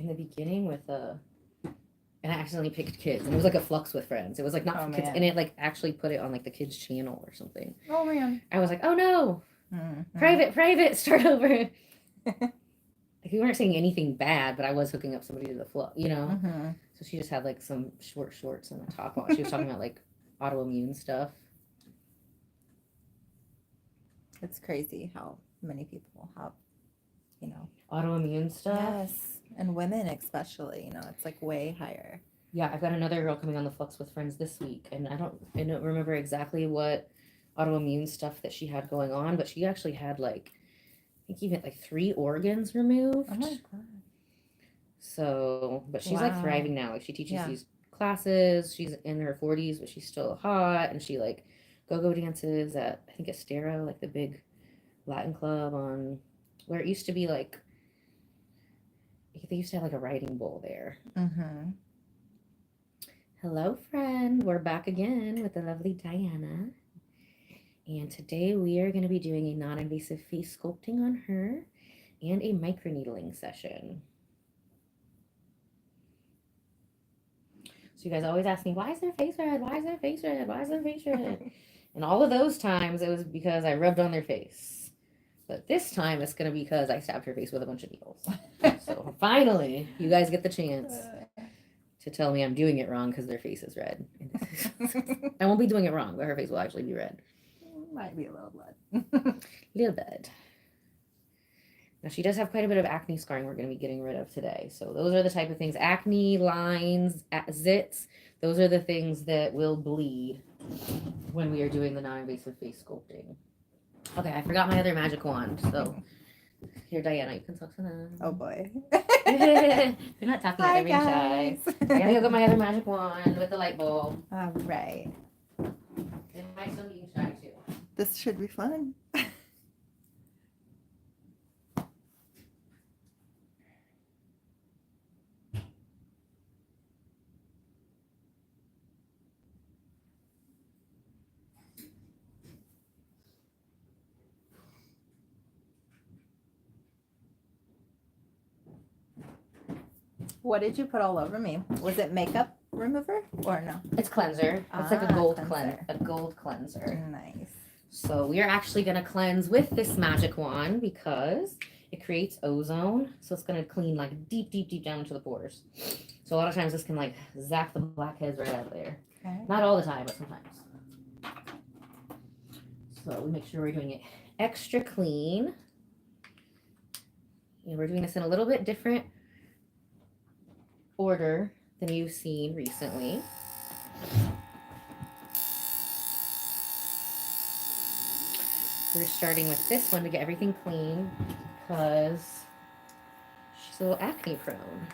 in the beginning with and I accidentally picked kids, and it was like a flux with friends. It was like not for kids, and it like actually put it on like the kids channel or something. Oh man. I was like, oh no, private, start over. Like, we weren't saying anything bad, but I was hooking up somebody to the flux, you know. So she just had like some short shorts and a top on. She was talking about like autoimmune stuff. It's crazy how many people have, you know, autoimmune stuff. Yes, and women especially. You know, it's like way higher. Yeah, I've got another girl coming on the Flux with Friends this week, and I don't remember exactly what autoimmune stuff that she had going on, but she actually had like, I think even like 3 organs removed. Oh my god. So, but she's like thriving now. Like, she teaches these classes. She's in her 40s, but she's still hot, and she like go-go dances at, I think, Estero, like the big Latin club on where it used to be like, they used to have like a riding bull there. Hello, friend. We're back again with the lovely Diana. And today we are going to be doing a non-invasive face sculpting on her and a microneedling session. So you guys always ask me, why is their face red? Why is their face red? Why is their face red? And all of those times it was because I rubbed on their face. But this time it's going to be because I stabbed her face with a bunch of needles. So finally, you guys get the chance to tell me I'm doing it wrong because their face is red. I won't be doing it wrong, but her face will actually be red. Might be a little blood. Little bit. Now, she does have quite a bit of acne scarring we're going to be getting rid of today. So those are the type of things, acne, lines, zits, those are the things that will bleed when we are doing the non-invasive face sculpting. Okay, I forgot my other magic wand. So here, Diana, you can talk to them. Oh boy. You're not talking, Hi, they're being shy. I gotta go get my other magic wand with the light bulb. All right. They might still be shy too. This should be fun. What did you put all over me? Was it makeup remover or no? It's cleanser. It's like a gold cleanser. A gold cleanser. Nice. So we are actually going to cleanse with this magic wand because it creates ozone. So it's going to clean like deep, deep, deep down into the pores. So a lot of times this can like zap the blackheads right out of there. Okay. Not all the time, but sometimes. So we make sure we're doing it extra clean. And we're doing this in a little bit different order than you've seen recently. We're starting with this one to get everything clean because she's a little acne prone.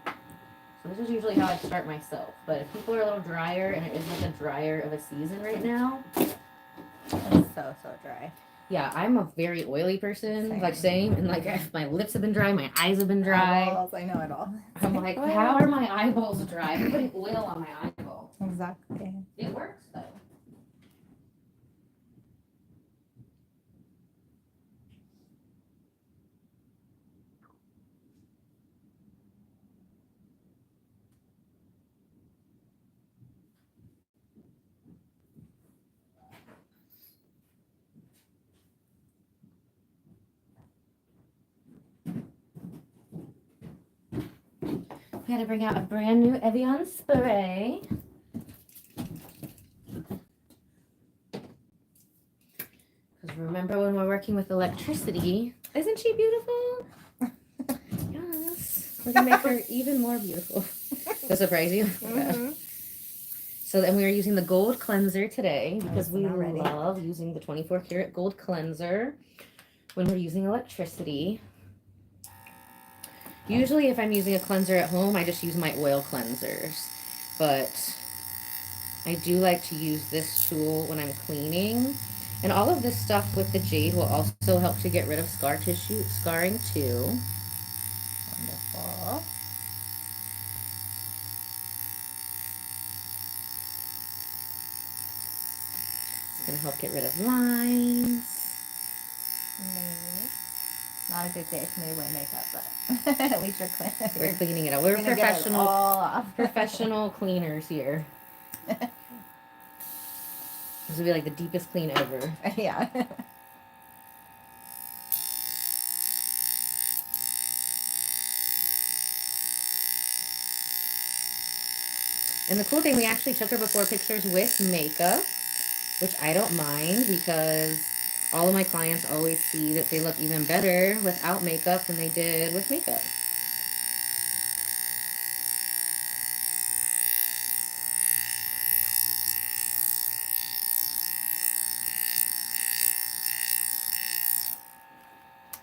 So this is usually how I start myself, but if people are a little drier, and it is like a drier of a season right now. It's so dry. Yeah, I'm a very oily person, same. And like, if my lips have been dry, my eyes have been dry. Eyeballs, I know it all. I'm like, how are my eyeballs dry? I'm putting oil on my eyeball. Exactly. It works though. We had to bring out a brand new Evian spray. Because remember when we're working with electricity, isn't she beautiful? Yes. We're going to make her even more beautiful. Does that surprise you? Mm-hmm. So then we are using the gold cleanser today because we love using the 24 karat gold cleanser when we're using electricity. Usually if I'm using a cleanser at home, I just use my oil cleansers. But I do like to use this tool when I'm cleaning. And all of this stuff with the jade will also help to get rid of scarring too. Wonderful. It's going to help get rid of lines. Nice. Not a good day for me to wear makeup, but at least you're clean. We're cleaning it up. We're Gonna get it professional, all off. professional cleaners here. This would be like the deepest clean ever. Yeah. And the cool thing, we actually took her before pictures with makeup, which I don't mind because all of my clients always see that they look even better without makeup than they did with makeup.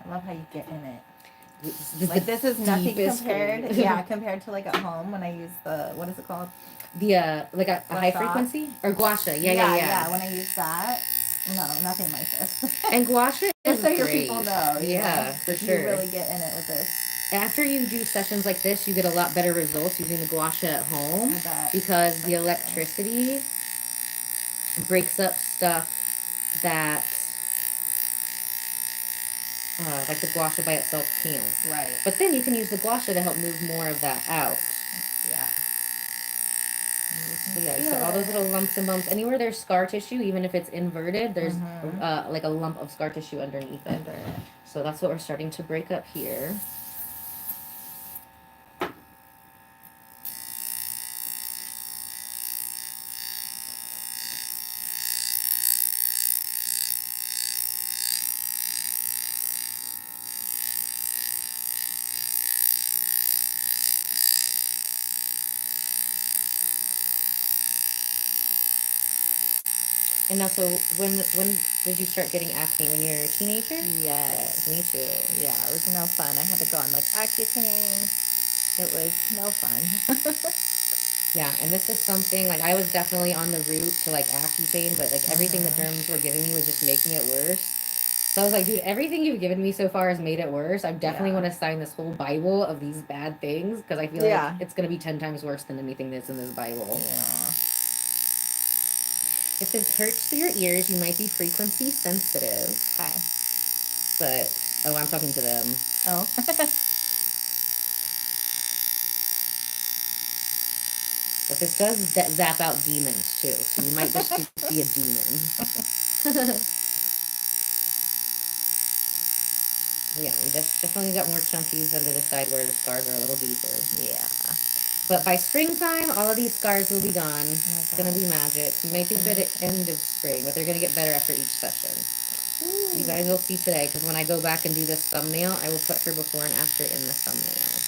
I love how you get in it. Like this is nothing compared. Grade. Yeah, compared to like at home when I use the, what is it called? The like a high frequency or gua sha. Yeah. When I use that, no, nothing like this. And gua sha is Just so your great. people know. Yeah, for sure. You really get in it with this. After you do sessions like this, you get a lot better results using the gua sha at home because the electricity breaks up stuff that like the gua sha by itself can't. Right. But then you can use the gua sha to help move more of that out. Yeah. So yeah, so all those little lumps and bumps, anywhere there's scar tissue, even if it's inverted, there's like a lump of scar tissue underneath it. So that's what we're starting to break up here. And now, so when did you start getting acne? When you were a teenager? Yes. Me too. Yeah, it was no fun. I had to go on like Accutane. It was no fun. Yeah, and this is something, like, I was definitely on the route to like Accutane, but like everything the derms were giving me was just making it worse. So I was like, dude, everything you've given me so far has made it worse. I definitely want to sign this whole Bible of these bad things because I feel like it's going to be 10 times worse than anything that's in this Bible. Yeah. If this hurts your ears, you might be frequency sensitive. Okay. But, oh, I'm talking to them. Oh. But this does zap out demons too, so you might just be a demon. Yeah, we definitely got more chunkies under the side where the scars are a little deeper. Yeah. But by springtime, all of these scars will be gone. It's going to be magic. You might be good at end of spring, but they're going to get better after each session. Ooh. You guys will see today, because when I go back and do this thumbnail, I will put her before and after in the thumbnail.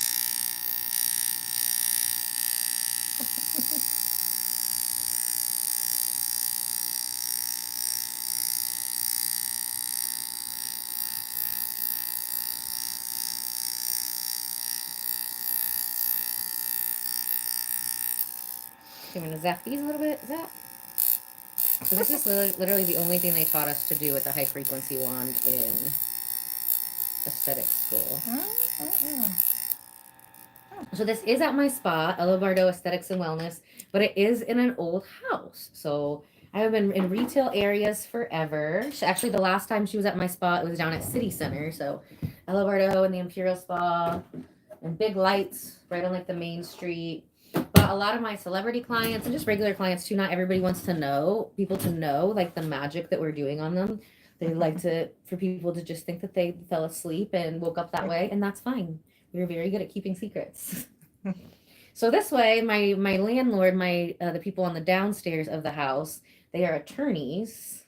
Okay, I'm going to zap these a little bit. Zap. So this is literally the only thing they taught us to do with the high frequency wand in aesthetic school. So this is at my spa, Bardo Aesthetics and Wellness, but it is in an old house. So I have been in retail areas forever. Actually, the last time she was at my spa, it was down at City Center. So Bardo and the Imperial Spa and big lights right on like the main street. But a lot of my celebrity clients and just regular clients too, not everybody wants to know, people to know like the magic that we're doing on them. They like for people to just think that they fell asleep and woke up that way, and that's fine. We're very good at keeping secrets. So this way, my landlord, the people on the downstairs of the house, they are attorneys.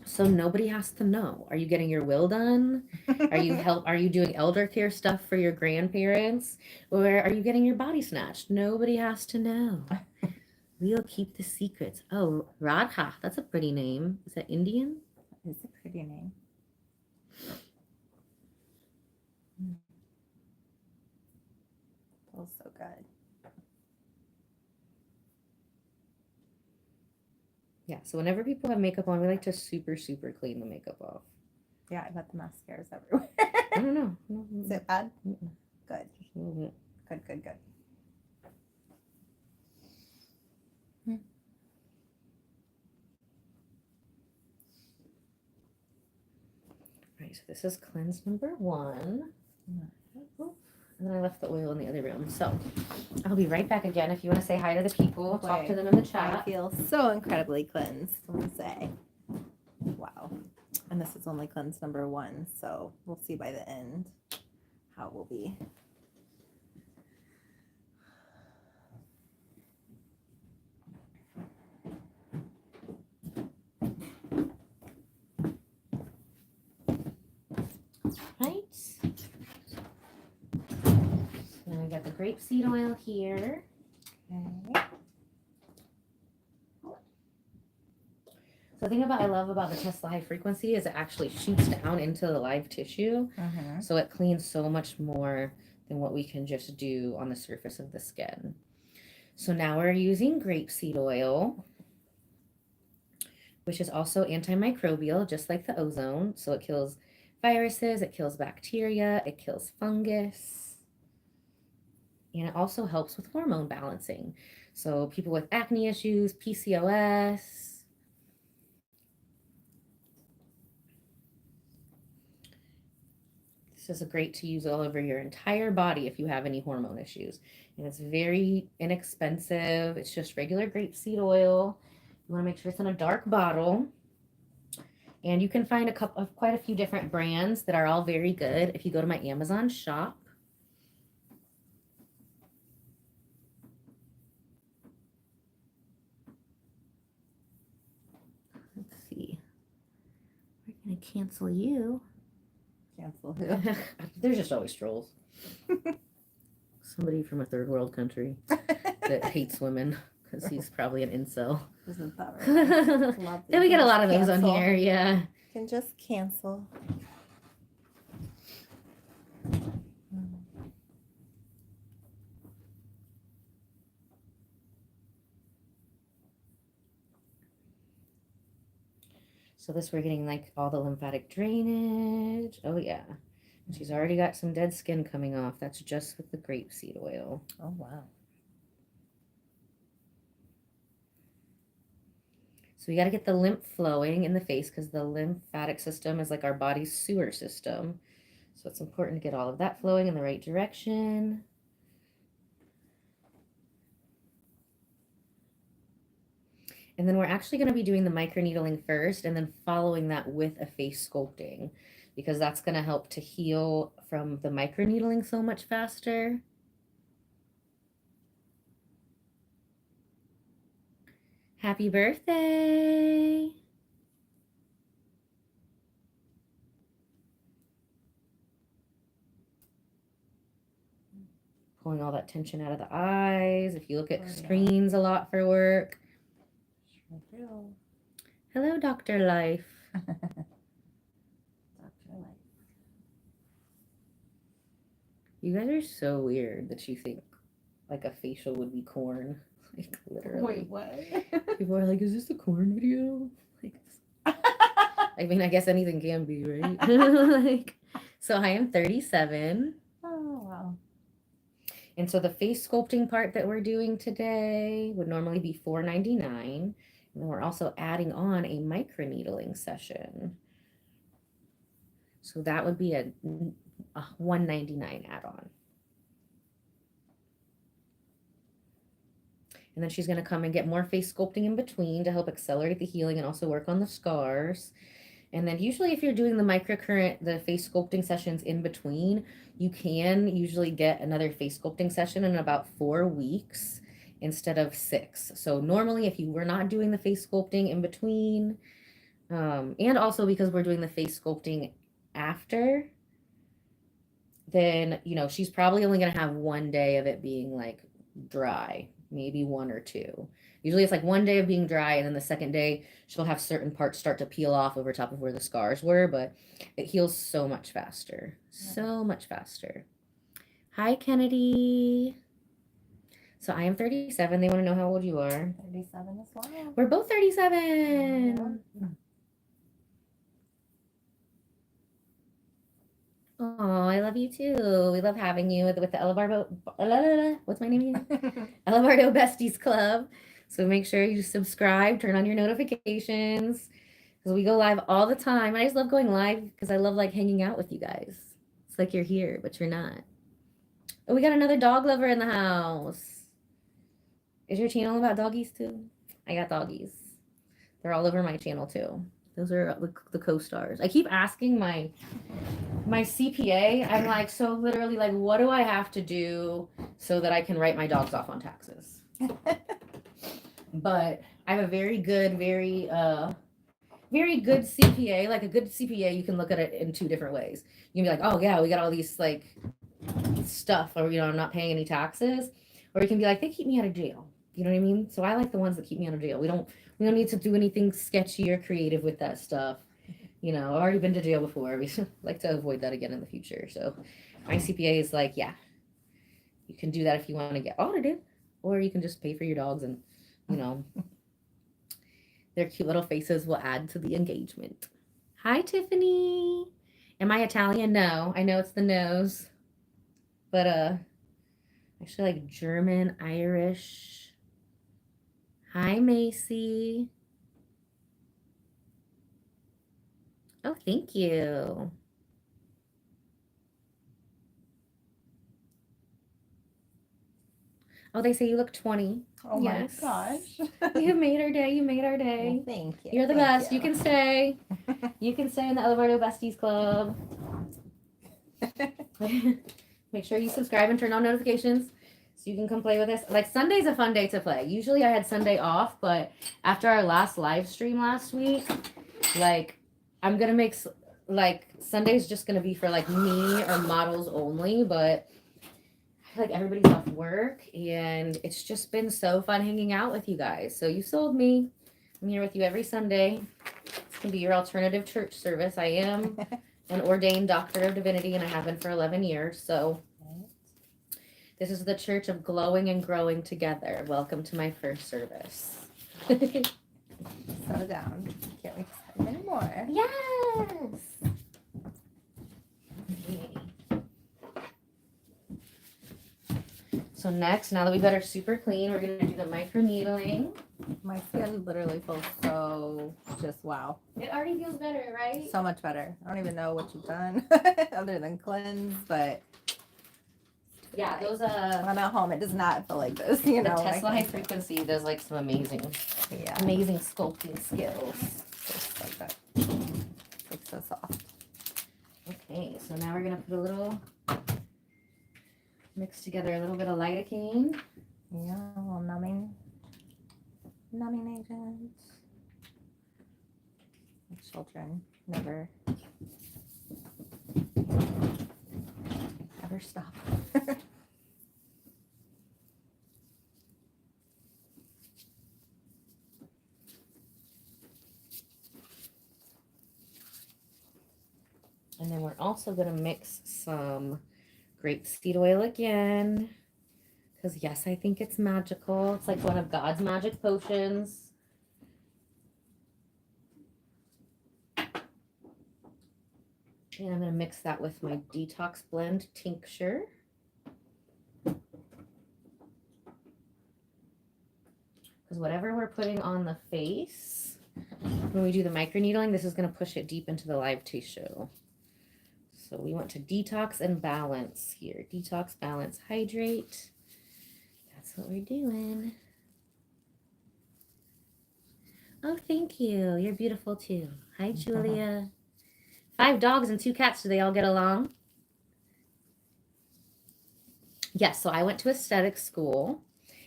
So nobody has to know. Are you getting your will done? Are you doing elder care stuff for your grandparents? Or are you getting your body snatched? Nobody has to know. We'll keep the secrets. Oh, Radha, that's a pretty name. Is that Indian? It's a pretty name. Feels so good. Yeah, so whenever people have makeup on, we like to super, super clean the makeup off. Yeah, I bet the mascara's everywhere. I don't know. Is it bad? Mm-mm. Good. Just a little bit. Good. Right, right, so this is cleanse number 1. Oh, and then I left the oil in the other room. So I'll be right back again. If you want to say hi to the people, talk to them in the I chat. feel so incredibly cleansed, let me say. Wow. And this is only cleanse number 1, so we'll see by the end how it will be. Right. So now we got the grapeseed oil here. Okay. So the thing I love about the Tesla high frequency is it actually shoots down into the live tissue. Mm-hmm. So it cleans so much more than what we can just do on the surface of the skin. So now we're using grapeseed oil, which is also antimicrobial, just like the ozone. So it kills viruses, it kills bacteria, it kills fungus. And it also helps with hormone balancing. So people with acne issues, PCOS. This is great to use all over your entire body if you have any hormone issues. And it's very inexpensive. It's just regular grapeseed oil. You want to make sure it's in a dark bottle. And you can find quite a few different brands that are all very good if you go to my Amazon shop. Let's see. We're going to cancel you. Cancel who? There's just always trolls. Somebody from a third world country that hates women because he's probably an incel. Isn't that right? Love Then we get a lot of those cancel. on here, yeah. You can just cancel. So this we're getting like all the lymphatic drainage. Oh yeah. She's already got some dead skin coming off. That's just with the grapeseed oil. Oh wow. So we got to get the lymph flowing in the face because the lymphatic system is like our body's sewer system. So it's important to get all of that flowing in the right direction. And then we're actually going to be doing the microneedling first and then following that with a face sculpting because that's going to help to heal from the microneedling so much faster. Happy birthday! Pulling all that tension out of the eyes. If you look at screens a lot for work. Hello, Dr. Life. Dr. Life. You guys are so weird that you think like a facial would be corn. Like literally. Wait, what? People are like, is this a corn video? Like, I mean, I guess anything can be, right? Like, so I am 37. Oh, wow. And so the face sculpting part that we're doing today would normally be $4.99. And then we're also adding on a microneedling session. So that would be a $1.99 add-on. And then she's going to come and get more face sculpting in between to help accelerate the healing and also work on the scars. And then usually if you're doing the microcurrent, the face sculpting sessions in between, you can usually get another face sculpting session in about 4 weeks instead of 6. So normally if you were not doing the face sculpting in between, and also because we're doing the face sculpting after, then, you know, she's probably only going to have 1 day of it being like dry, maybe 1 or 2. Usually it's like 1 day of being dry, and then the second day she'll have certain parts start to peel off over top of where the scars were, but it heals so much faster. So much faster. Hi, Kennedy. So I am 37. They want to know how old you are. 37 as well. We're both 37. Oh, I love you too. We love having you with the Bardo. What's my name again? Bardo Besties Club. So make sure you subscribe, turn on your notifications, because we go live all the time. I just love going live because I love like hanging out with you guys. It's like you're here, but you're not. Oh, we got another dog lover in the house. Is your channel about doggies too? I got doggies. They're all over my channel too. Those are the co-stars. I keep asking my CPA. I'm like, so literally, like, what do I have to do so that I can write my dogs off on taxes? But I have a very good CPA. Like a good CPA, you can look at it in two different ways. You can be like, oh yeah, we got all these like stuff, or I'm not paying any taxes, or you can be like, they keep me out of jail. You know what I mean? So I like the ones that keep me out of jail. We don't need to do anything sketchy or creative with that stuff. I've already been to jail before. We like to avoid that again in the future. So my CPA is like, yeah, you can do that if you want to get audited, or you can just pay for your dogs and, their cute little faces will add to the engagement. Hi, Tiffany. Am I Italian? No. I know it's the nose. But actually like German, Irish. Hi, Macy. Oh, thank you. Oh, they say you look 20. Oh yes. my gosh. You made our day. You made our day. Well, thank you. You're the Thank best. You can stay. You can stay in the El Bardo Besties Club. Make sure you subscribe and turn on notifications so you can come play with us. Like Sunday's a fun day to play. Usually I had Sunday off, but after our last live stream last week, like I'm gonna make like Sunday's just gonna be for like me or models only, but I feel like everybody's off work and it's just been so fun hanging out with you guys. So you sold me. I'm here with you every Sunday. It's gonna be your alternative church service. I am an ordained doctor of divinity and I have been for 11 years. So this is the church of glowing and growing together. Welcome to my first service. Settle down. Can't wait to have many more. Yes. Okay. So next, now that we got our super clean, we're gonna do the micro needling. My skin literally feels so just wow. It already feels better, right? So much better. I don't even know what you've done other than cleanse, but yeah, those when I'm at home, it does not feel like this. The Tesla high frequency does like some amazing sculpting skills. Just like that. It's so soft. Okay, so now we're gonna put a little, mix together a little bit of lidocaine. Yeah, a little numbing agent. Children never stop. And then we're also going to mix some grapeseed oil again. Because yes, I think it's magical. It's like one of God's magic potions. And I'm going to mix that with my detox blend tincture. Because whatever we're putting on the face, when we do the microneedling, this is going to push it deep into the live tissue. So we want to detox and balance here. Detox, balance, hydrate. That's what we're doing. Oh, thank you. You're beautiful too. Hi, Julia. 5 dogs and 2 cats. Do they all get along? Yes, so I went to aesthetic school.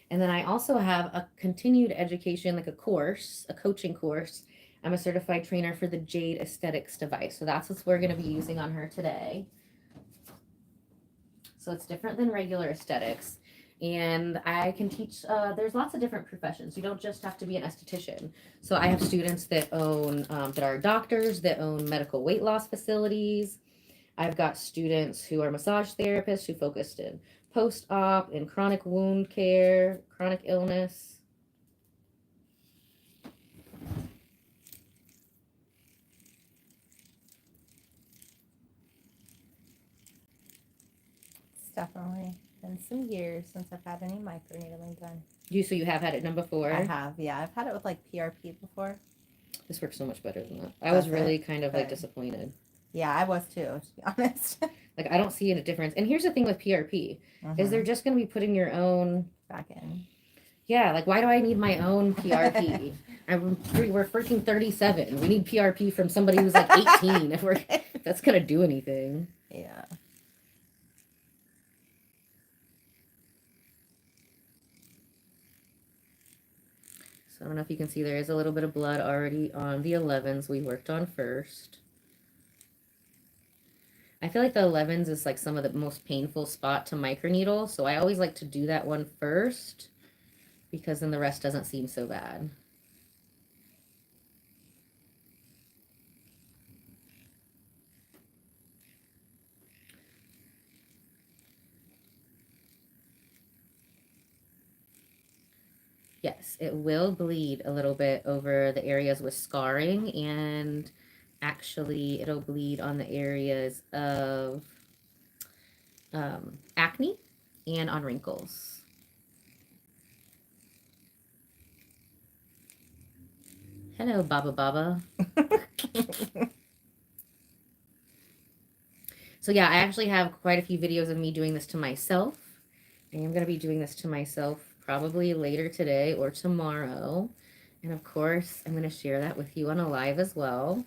And then I also have a continued education, like a course, a coaching course. I'm a certified trainer for the Jade Aesthetics device. So that's what we're going to be using on her today. So it's different than regular aesthetics. And I can teach, there's lots of different professions. You don't just have to be an esthetician. So I have students that own, that are doctors, that own medical weight loss facilities. I've got students who are massage therapists who focused in post-op and chronic wound care, chronic illness. It's definitely been some years since I've had any microneedling done. So you have had it done before? I have, yeah. I've had it with like PRP before. This works so much better than that. I was Does really it? kind of like Good. disappointed. Yeah, I was too, to be honest. Like, I don't see a difference. And here's the thing with PRP is they're just going to be putting your own back in. Yeah, like, why do I need my own PRP? We're freaking 37. We need PRP from somebody who's like 18 if that's gonna do anything. Yeah. So I don't know if you can see there is a little bit of blood already on the 11s we worked on first. I feel like the 11s is like some of the most painful spot to microneedle, so I always like to do that one first because then the rest doesn't seem so bad. Yes, it will bleed a little bit over the areas with scarring, and actually it'll bleed on the areas of acne and on wrinkles. Hello, Baba Baba. So yeah, I actually have quite a few videos of me doing this to myself. I am going to be doing this to myself probably later today or tomorrow. And of course, I'm going to share that with you on a live as well.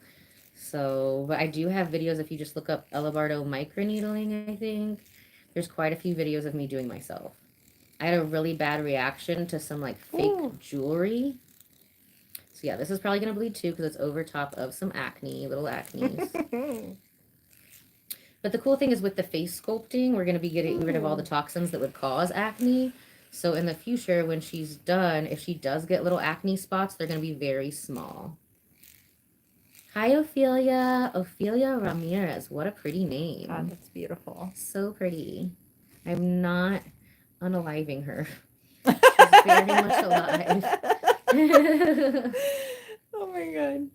So, but I do have videos if you just look up Bardo microneedling, I think. There's quite a few videos of me doing myself. I had a really bad reaction to some like fake jewelry. So yeah, this is probably going to bleed too because it's over top of some acne, little acnes. But the cool thing is with the face sculpting, we're going to be getting rid of all the toxins that would cause acne. So in the future, when she's done, if she does get little acne spots, they're going to be very small. Hi, Ophelia. Ophelia Ramirez. What a pretty name. God, that's beautiful. So pretty. I'm not unaliving her. She's very much alive. Oh my God.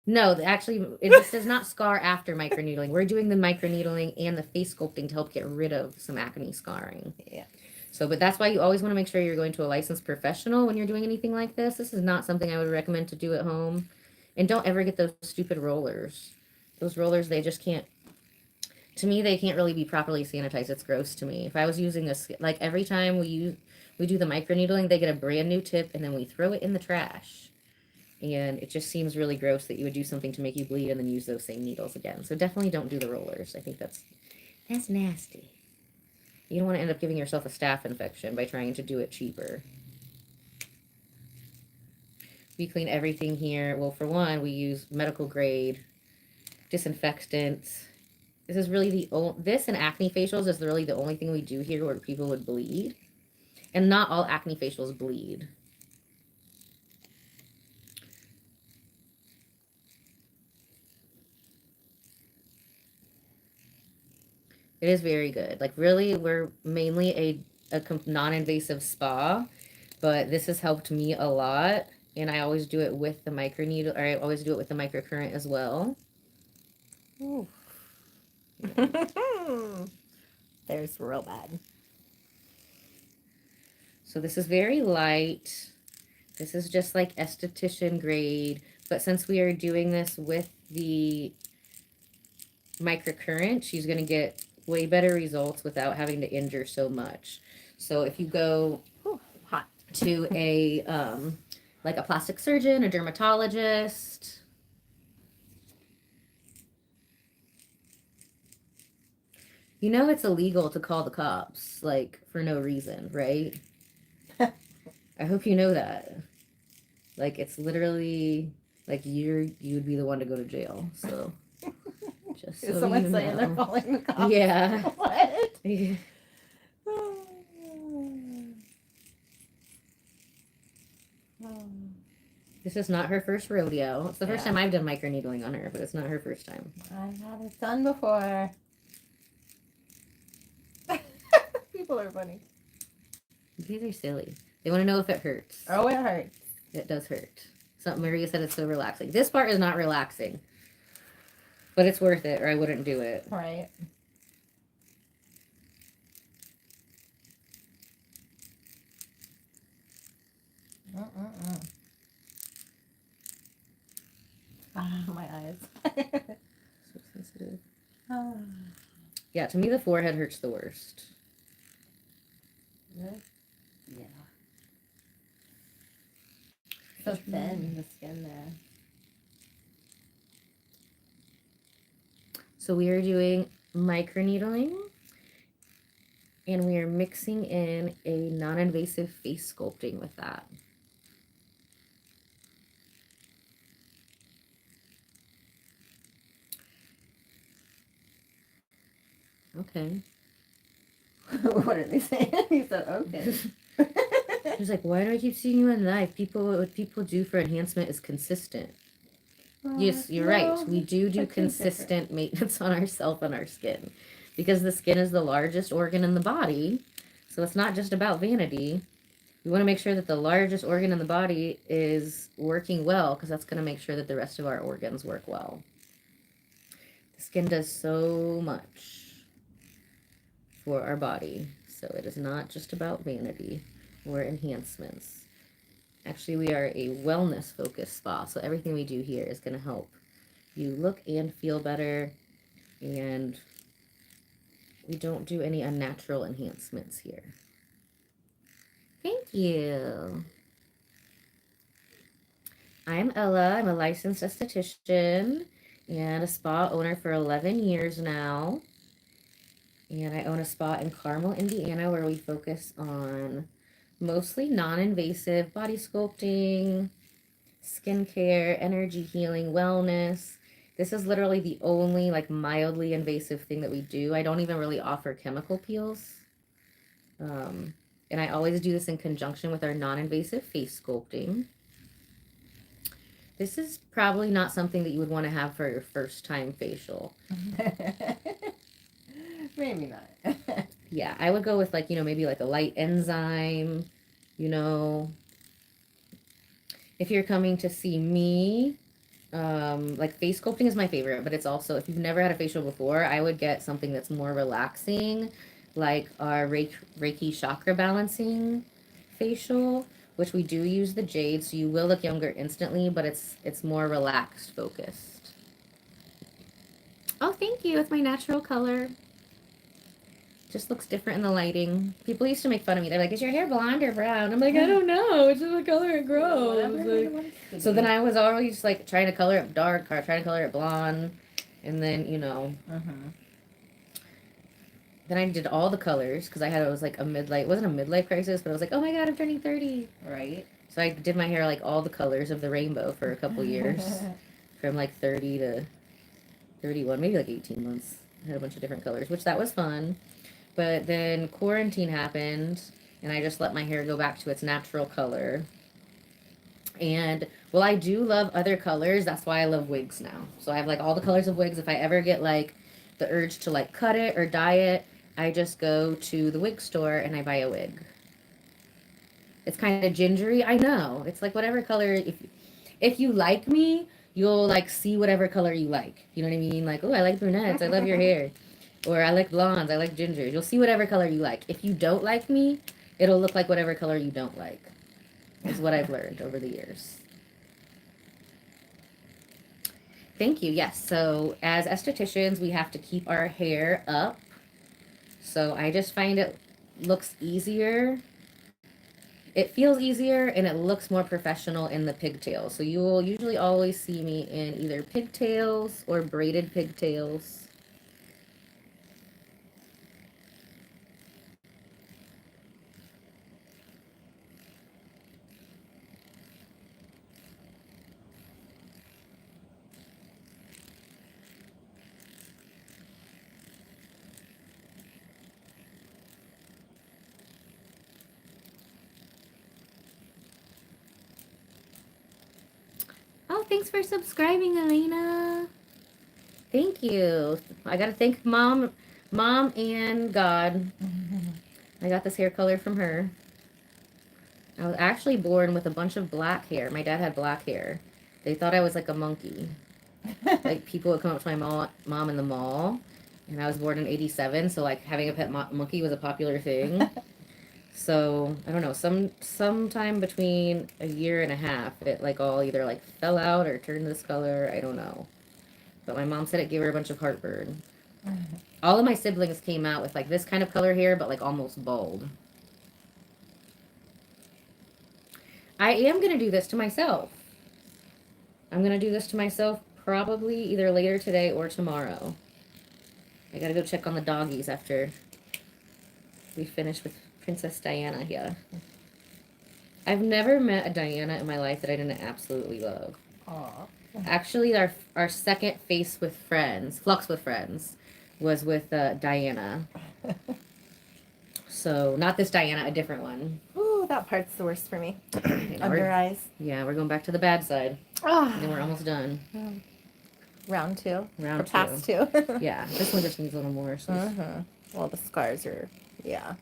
No, actually, this does not scar after microneedling. We're doing the microneedling and the face sculpting to help get rid of some acne scarring. Yeah. So, but that's why you always want to make sure you're going to a licensed professional when you're doing anything like this. This is not something I would recommend to do at home. And don't ever get those stupid rollers. Those rollers, they just can't, to me, they can't really be properly sanitized. It's gross to me. If I was using this, like every time we do the microneedling, they get a brand new tip and then we throw it in the trash. And it just seems really gross that you would do something to make you bleed and then use those same needles again. So definitely don't do the rollers. I think that's nasty. You don't want to end up giving yourself a staph infection by trying to do it cheaper. We clean everything here. Well, for one, we use medical grade disinfectant. This is really the only, this and acne facials is really the only thing we do here where people would bleed. And not all acne facials bleed. It is very good. Like, really, we're mainly a non-invasive spa, but this has helped me a lot. And I always do it with the microneedle, or I always do it with the microcurrent as well. Ooh. There's real bad. So this is very light. This is just like esthetician grade. But since we are doing this with the microcurrent, she's going to get way better results without having to injure so much. So if you go hot to a like a plastic surgeon, a dermatologist, you know it's illegal to call the cops like for no reason, right? I hope you know that. Like, it's literally like you'd be the one to go to jail. So just so someone you saying they're know. calling the cops. Yeah. What? Yeah. This is not her first rodeo. It's the first time I've done microneedling on her, but it's not her first time. I've had it done before. People are funny. These are silly. They want to know if it hurts. Oh, it hurts. It does hurt. So Maria said it's so relaxing. This part is not relaxing. But it's worth it, or I wouldn't do it. Right. Yeah, to me the forehead hurts the worst. Really? Yeah. So thin, the skin there. So we are doing microneedling, and we are mixing in a non-invasive face sculpting with that. Okay. What are they saying? He said, okay. He's like, why do I keep seeing you on live? What people do for enhancement is consistent. Yes, you're right. We do consistent maintenance on ourselves and our skin, because the skin is the largest organ in the body. So it's not just about vanity. We want to make sure that the largest organ in the body is working well, because that's going to make sure that the rest of our organs work well. The skin does so much for our body. So it is not just about vanity or enhancements. Actually, we are a wellness focused spa. So everything we do here is going to help you look and feel better. And we don't do any unnatural enhancements here. Thank you. I'm Ella. I'm a licensed esthetician and a spa owner for 11 years now. And I own a spa in Carmel, Indiana, where we focus on mostly non-invasive body sculpting, skincare, energy healing, wellness. This is literally the only like mildly invasive thing that we do. I don't even really offer chemical peels. And I always do this in conjunction with our non-invasive face sculpting. This is probably not something that you would want to have for your first time facial. Maybe not. Yeah, I would go with like, maybe like a light enzyme, if you're coming to see me, like face sculpting is my favorite, but it's also, if you've never had a facial before, I would get something that's more relaxing, like our Reiki chakra balancing facial, which we do use the jade, so you will look younger instantly, but it's more relaxed focused. Oh, thank you. It's my natural color. Just looks different in the lighting. People used to make fun of me. They're like, is your hair blonde or brown? I'm like, I don't know. It's just the color it grows. Like, so then I was always like trying to color it dark or trying to color it blonde. And then, then I did all the colors because it was like it wasn't a midlife crisis, but I was like, oh my God, I'm turning 30. Right. So I did my hair like all the colors of the rainbow for a couple years. From like 30 to 31, maybe like 18 months. I had a bunch of different colors, which that was fun. But then quarantine happened, and I just let my hair go back to its natural color. And, well, I do love other colors. That's why I love wigs now. So I have, like, all the colors of wigs. If I ever get, like, the urge to, like, cut it or dye it, I just go to the wig store and I buy a wig. It's kind of gingery. I know. It's, like, whatever color. If you like me, you'll, like, see whatever color you like. You know what I mean? Like, oh, I like brunettes. I love your hair. Or I like blondes, I like gingers. You'll see whatever color you like. If you don't like me, it'll look like whatever color you don't like. Is what I've learned over the years. Thank you. Yes. So as estheticians, we have to keep our hair up. So I just find it looks easier. It feels easier and it looks more professional in the pigtails. So you will usually always see me in either pigtails or braided pigtails. Oh, thanks for subscribing, Elena. Thank you. I gotta thank mom and God. I got this hair color from her. I was actually born with a bunch of black hair. My dad had black hair. They thought I was like a monkey. Like people would come up to my mom in the mall, and I was born in '87, so like having a pet monkey was a popular thing. So I don't know, sometime between a year and a half, it like all either like fell out or turned this color. I don't know. But my mom said it gave her a bunch of heartburn. All of my siblings came out with like this kind of color hair, but like almost bald. I am going to do this to myself. I'm going to do this to myself probably either later today or tomorrow. I got to go check on the doggies after we finish with Princess Diana here. I've never met a Diana in my life that I didn't absolutely love. Aw. Actually, our second face with friends, Flux with Friends, was with Diana. So, not this Diana, a different one. Ooh, that part's the worst for me. know, Under eyes. Yeah, we're going back to the bad side. Ah. And we're almost done. Round two. Round or two. past two. Yeah, this one just needs a little more. So Well, the scars are, yeah.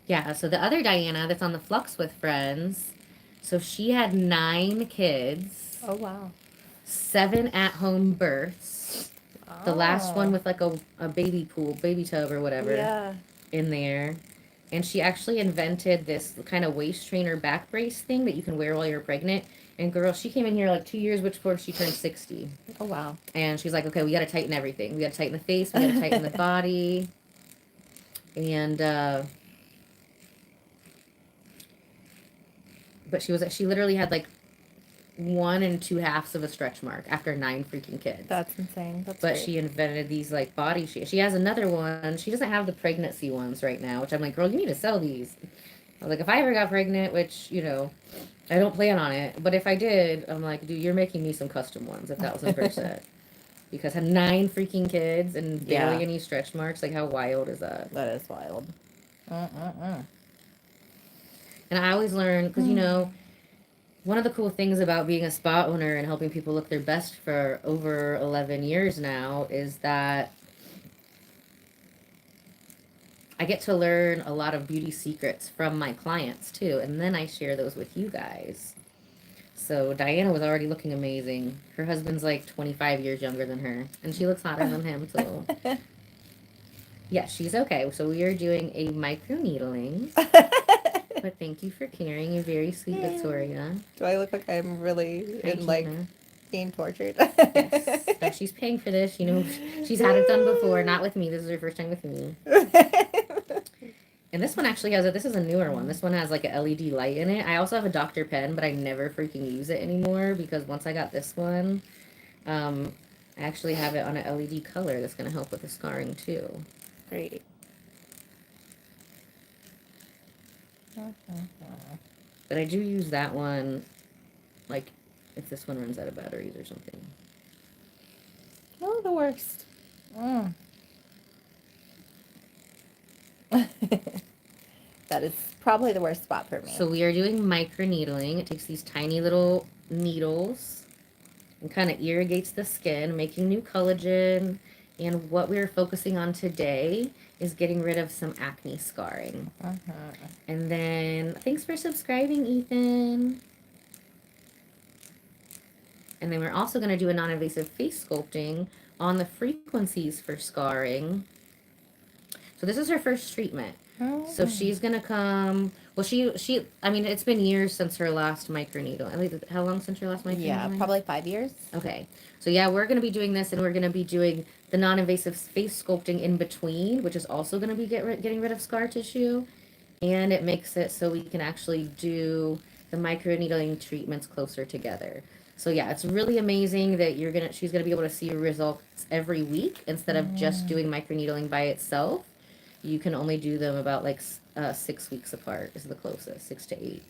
Yeah, so the other Diana that's on the Flux with Friends, so she had 9 kids. Oh, wow. 7 at-home births. Oh. The last one with like a baby pool, baby tub or whatever in there. And she actually invented this kind of waist trainer back brace thing that you can wear while you're pregnant. And girl, she came in here like 2 years before she turned 60. Oh, wow. And she's like, okay, we got to tighten everything. We got to tighten the face. We got to tighten the body. And, but she literally had like 1 2/2 of a stretch mark after 9 freaking kids. That's insane. That's but great. she invented these like body she has another one. She doesn't have the pregnancy ones right now, which I'm like, girl, you need to sell these. I was like, if I ever got pregnant, which, you know, I don't plan on it, but if I did, I'm like, dude, you're making me some custom ones 1,000%. Because I had 9 freaking kids and barely any stretch marks. Like, how wild is that? That is wild. And I always learn, because, you know, one of the cool things about being a spa owner and helping people look their best for over 11 years now is that I get to learn a lot of beauty secrets from my clients too, and then I share those with you guys. So Diana was already looking amazing. Her husband's like 25 years younger than her, and she looks hotter than him too. Yeah, she's okay. So we are doing a micro needling. But thank you for caring. You're very sweet, Victoria. Do I look like I'm really being tortured? Yes. No, she's paying for this. You know, she's had it done before. Not with me. This is her first time with me. And this one actually has this is a newer one. This one has like a LED light in it. I also have a Dr. Pen, but I never freaking use it anymore because once I got this one, I actually have it on an LED color that's going to help with the scarring too. Great. But I do use that one, like, if this one runs out of batteries or something. Oh, the worst. That is probably the worst spot for me. So we are doing micro needling. It takes these tiny little needles and kind of irrigates the skin, making new collagen. And what we're focusing on today is getting rid of some acne scarring. And then, thanks for subscribing, Ethan. And then we're also going to do a non-invasive face sculpting on the frequencies for scarring. So this is her first treatment. So she's going to come, well, I mean, it's been years since her last microneedle. How long since your last microneedle? Yeah, probably 5 years. Okay. So yeah, we're going to be doing this, and we're going to be doing the non-invasive face sculpting in between, which is also going to be getting rid of scar tissue. And it makes it so we can actually do the microneedling treatments closer together. So yeah, it's really amazing that she's gonna be able to see results every week instead of just doing microneedling by itself. You can only do them about like 6 weeks apart is the closest, 6 to 8.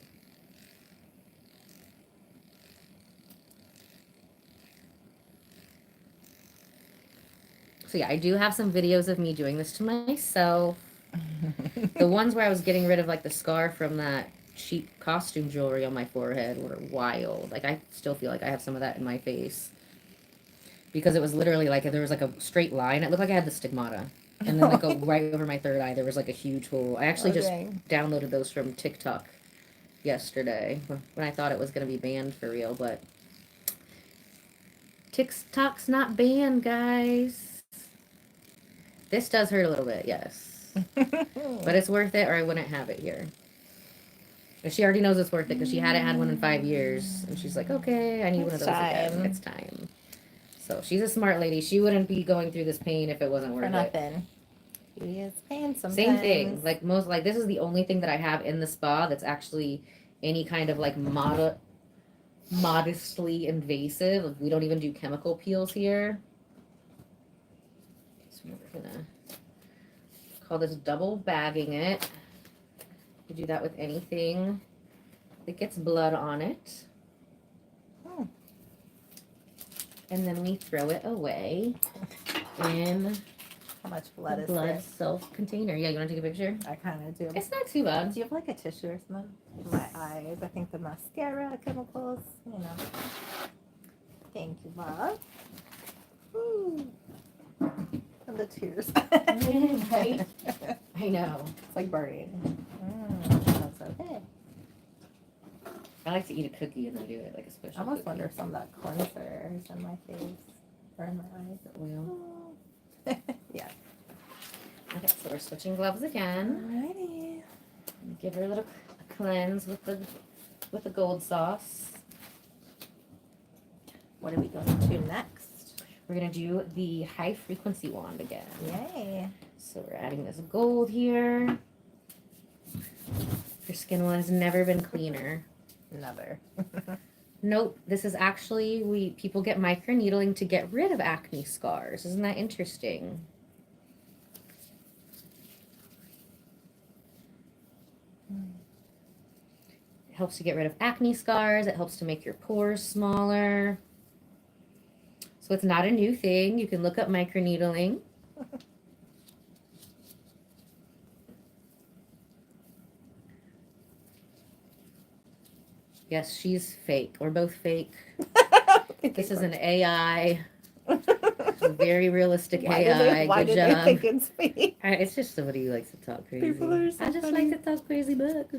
So yeah, I do have some videos of me doing this to myself. The ones where I was getting rid of like the scar from that cheap costume jewelry on my forehead were wild. Like, I still feel like I have some of that in my face. Because it was literally like, there was like a straight line. It looked like I had the stigmata. And then like right over my third eye, there was like a huge hole. I actually just downloaded those from TikTok yesterday when I thought it was going to be banned for real. But TikTok's not banned, guys. This does hurt a little bit, yes. But it's worth it or I wouldn't have it here. But she already knows it's worth it because she hadn't had one in 5 years. And she's like, okay, I need one of those again. It's time. So she's a smart lady. She wouldn't be going through this pain if it wasn't worth For it. nothing. Beauty is pain sometimes. Same thing. Like this is the only thing that I have in the spa that's actually any kind of like modestly invasive. We don't even do chemical peels here. So we're gonna call this double bagging it. We do that with anything that gets blood on it. And then we throw it away in how much blood is blood there? self container. Yeah, you want to take a picture? I kind of do. It's not too bad. Do you have like a tissue or something? My eyes. I think the mascara chemicals. You know. Thank you, Bob. Ooh. And the tears. Right? I know. It's like burning. That's okay. I like to eat a cookie and then do it like a special. I almost cookie. wonder if some of that cleanser is in my face or in my eyes. Oil. Yeah. Okay, so we're switching gloves again. Alrighty. Give her a little cleanse with the gold sauce. What are we going to do next? We're gonna do the high frequency wand again. Yay. So we're adding this gold here. Your skin one has never been cleaner. Never. Nope. This is actually people get microneedling to get rid of acne scars. Isn't that interesting? It helps to get rid of acne scars. It helps to make your pores smaller. So it's not a new thing. You can look up microneedling. Yes, she's fake. We're both fake. This is an AI. Very realistic AI. Why Good do job. they think it's fake? It's just somebody who likes to talk crazy. People are so I just funny. like to talk crazy book.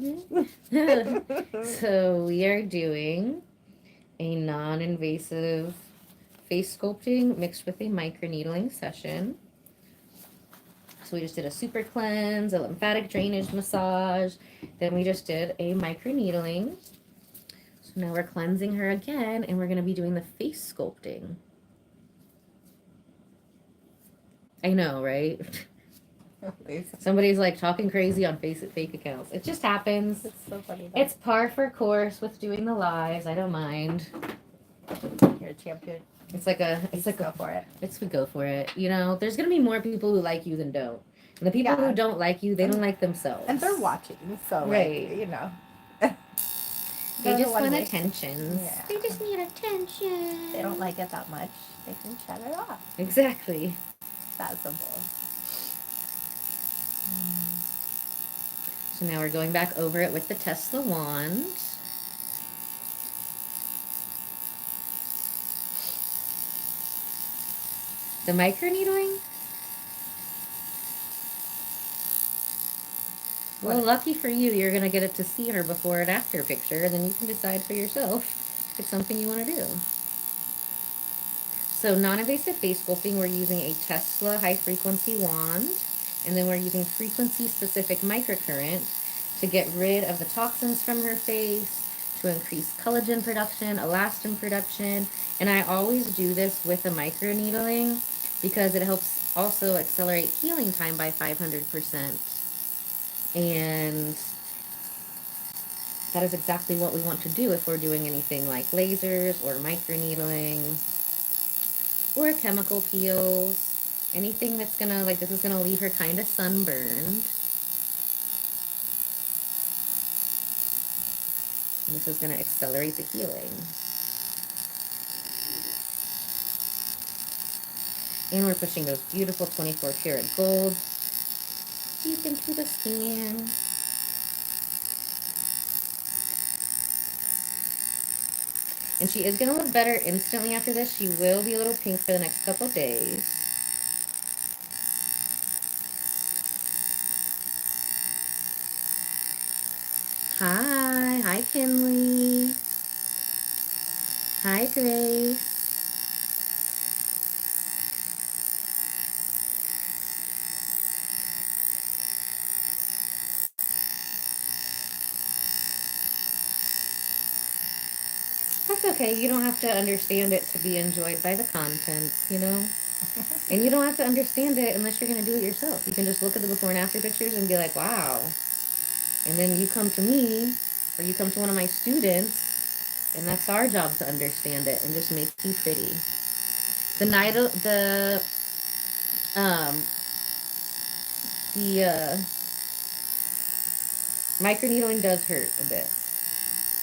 So we are doing a non-invasive face sculpting mixed with a microneedling session. So we just did a super cleanse, a lymphatic drainage massage. Then we just did a microneedling. So now we're cleansing her again, and we're going to be doing the face sculpting. I know, right? Somebody's like talking crazy on fake accounts. It just happens. It's so funny. Though. It's par for course with doing the lives. I don't mind. You're a champion. It's like go for it. We go for it. You know, there's gonna be more people who like you than don't. And the people who don't like you, they don't like themselves. And they're watching, so right. Like, you know. They just want attention. Yeah. They just need attention. They don't like it that much. They can shut it off. Exactly. That simple. So now we're going back over it with the Tesla wand. The microneedling? Well, lucky for you, you're going to get it to see her before and after picture, and then you can decide for yourself if it's something you want to do. So non-invasive face sculpting, we're using a Tesla high-frequency wand, and then we're using frequency-specific microcurrent to get rid of the toxins from her face, to increase collagen production, elastin production, and I always do this with a microneedling because it helps also accelerate healing time by 500%. And that is exactly what we want to do if we're doing anything like lasers or microneedling or chemical peels. Anything that's gonna, like, this is gonna leave her kind of sunburned. And this is gonna accelerate the healing. And we're pushing those beautiful 24 karat gold deep into the skin. And she is going to look better instantly after this. She will be a little pink for the next couple days. Hi Kinley. Hi Grace. okay. You don't have to understand it to be enjoyed by the content, you know? And you don't have to understand it unless you're going to do it yourself. You can just look at the before and after pictures and be like, wow. And then you come to me, or you come to one of my students, and that's our job to understand it and just make you pretty. The um, the microneedling does hurt a bit.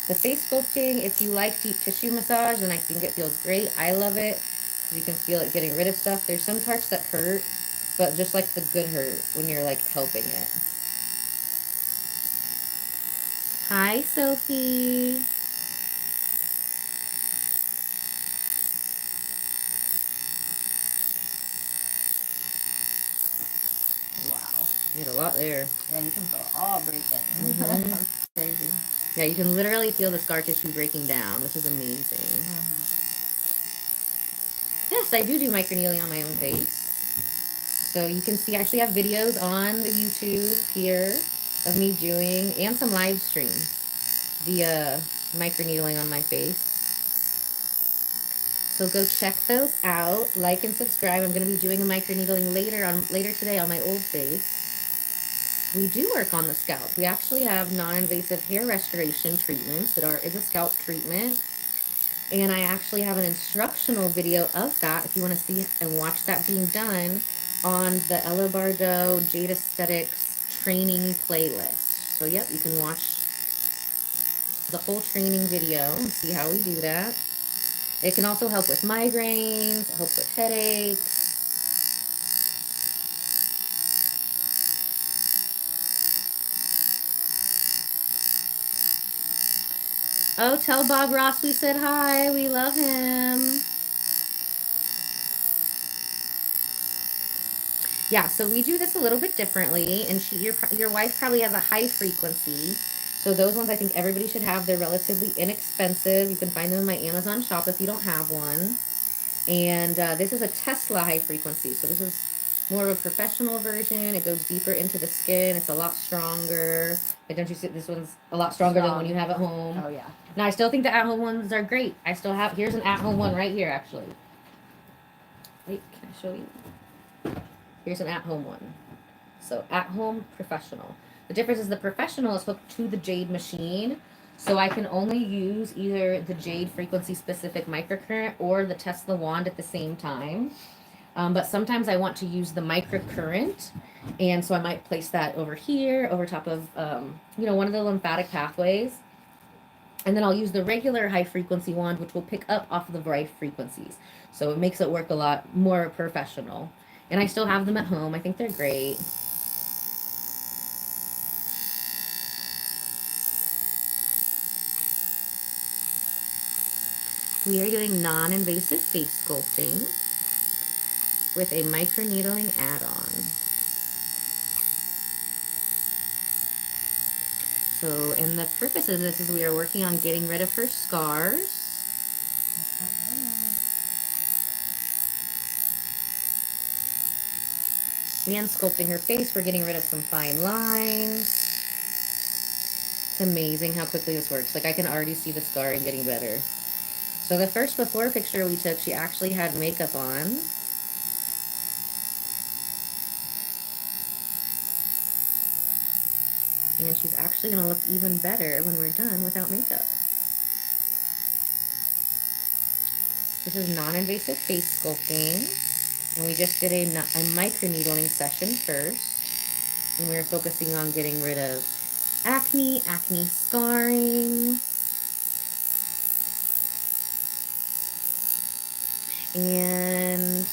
The face sculpting, if you like deep tissue massage, then I think it feels great. I love it. You can feel it getting rid of stuff. There's some parts that hurt, but just like the good hurt when you're like helping it. Hi, Sophie. Wow. Did a lot there. Yeah, you can feel all breaking. Mm-hmm. That's crazy. Yeah, you can literally feel the scar tissue breaking down, which is amazing. Yes, I do microneedling on my own face. So you can see, I actually have videos on the YouTube here of me doing, and some live streams, the microneedling on my face. So go check those out. Like and subscribe. I'm going to be doing a microneedling later today on my old face. We do work on the scalp. We actually have non-invasive hair restoration treatments that is a scalp treatment. And I actually have an instructional video of that if you want to see and watch that being done on the Bardo Jade Aesthetics training playlist. So yep, you can watch the whole training video and see how we do that. It can also help with migraines, help with headaches. Oh, tell Bob Ross we said hi. We love him. Yeah, so we do this a little bit differently, and your wife probably has a high frequency. So those ones I think everybody should have. They're relatively inexpensive. You can find them in my Amazon shop if you don't have one. And this is a Tesla high frequency. So this is more of a professional version. It goes deeper into the skin. It's a lot stronger. Like, don't you see this one's a lot stronger than the one you have at home? Oh, yeah. Now, I still think the at-home ones are great. I still have, here's an at-home one right here, actually. Wait, can I show you? Here's an at-home one. So at-home professional. The difference is the professional is hooked to the Jade machine. So I can only use either the Jade frequency specific microcurrent or the Tesla wand at the same time. But sometimes I want to use the microcurrent. And so I might place that over here, over top of, one of the lymphatic pathways. And then I'll use the regular high frequency wand, which will pick up off of the bright frequencies. So it makes it work a lot more professional. And I still have them at home. I think they're great. We are doing non-invasive face sculpting with a microneedling add-on. So, and the purpose of this is we are working on getting rid of her scars. And sculpting her face. We're getting rid of some fine lines. It's amazing how quickly this works. Like, I can already see the scarring getting better. So the first before picture we took, she actually had makeup on. And she's actually going to look even better when we're done without makeup. This is non-invasive face sculpting. And we just did a microneedling session first. And we were focusing on getting rid of acne scarring. And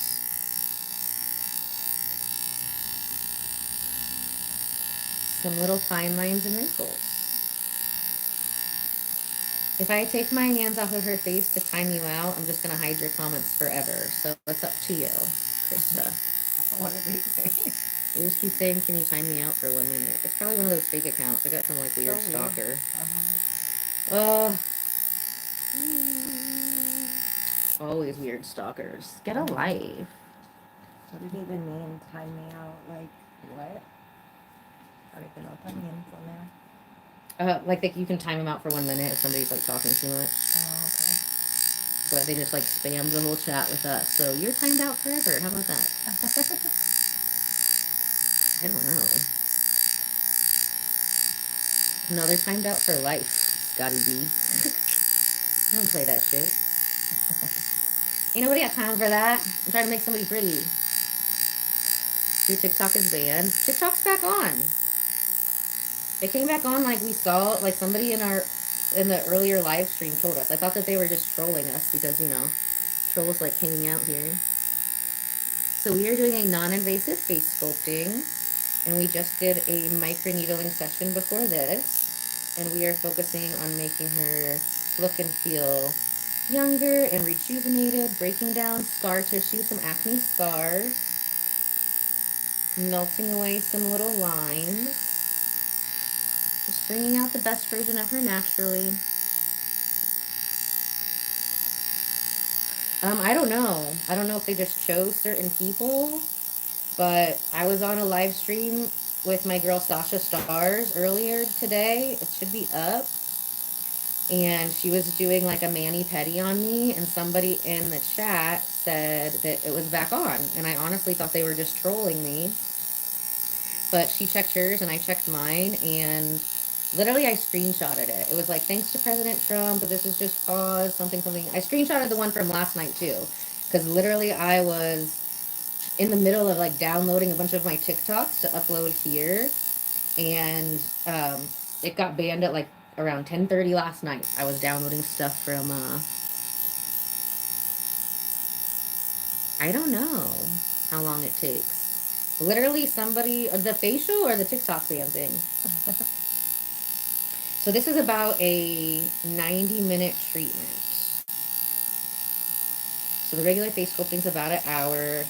some little fine lines and wrinkles. If I take my hands off of her face to time you out, I'm just going to hide your comments forever. So it's up to you, Krista. What did he say? You just keep saying, can you time me out for 1 minute? It's probably one of those fake accounts. I got some like weird stalker. Always weird stalkers. Get a life. What did he even mean, time me out? Like, what? I don't even know what that means on there. Like you can time them out for 1 minute if somebody's like talking too much. Oh, okay. But they just like spammed the whole chat with us. So you're timed out forever. How about that? I don't know. No, they're timed out for life, Scotty B. Don't play that shit. Ain't nobody got time for that. I'm trying to make somebody pretty. Your TikTok is banned. TikTok's back on. It came back on like we saw, like somebody in the earlier live stream told us. I thought that they were just trolling us because, trolls like hanging out here. So we are doing a non-invasive face sculpting, and we just did a microneedling session before this, and we are focusing on making her look and feel younger and rejuvenated, breaking down scar tissue, some acne scars, melting away some little lines, just bringing out the best version of her naturally. I don't know. I don't know if they just chose certain people, but I was on a live stream with my girl Sasha Stars earlier today. It should be up. And she was doing like a mani-pedi on me, and somebody in the chat said that it was back on. And I honestly thought they were just trolling me. But she checked hers and I checked mine, and literally I screenshotted it. It was like, thanks to President Trump, but this is just pause, something, something. I screenshotted the one from last night too. Because literally I was in the middle of like downloading a bunch of my TikToks to upload here. And it got banned at like around 10:30 last night. I was downloading stuff from, I don't know how long it takes. Literally somebody, the facial or the TikTok ban thing. So this is about a 90-minute treatment. So the regular face sculpting is about an hour.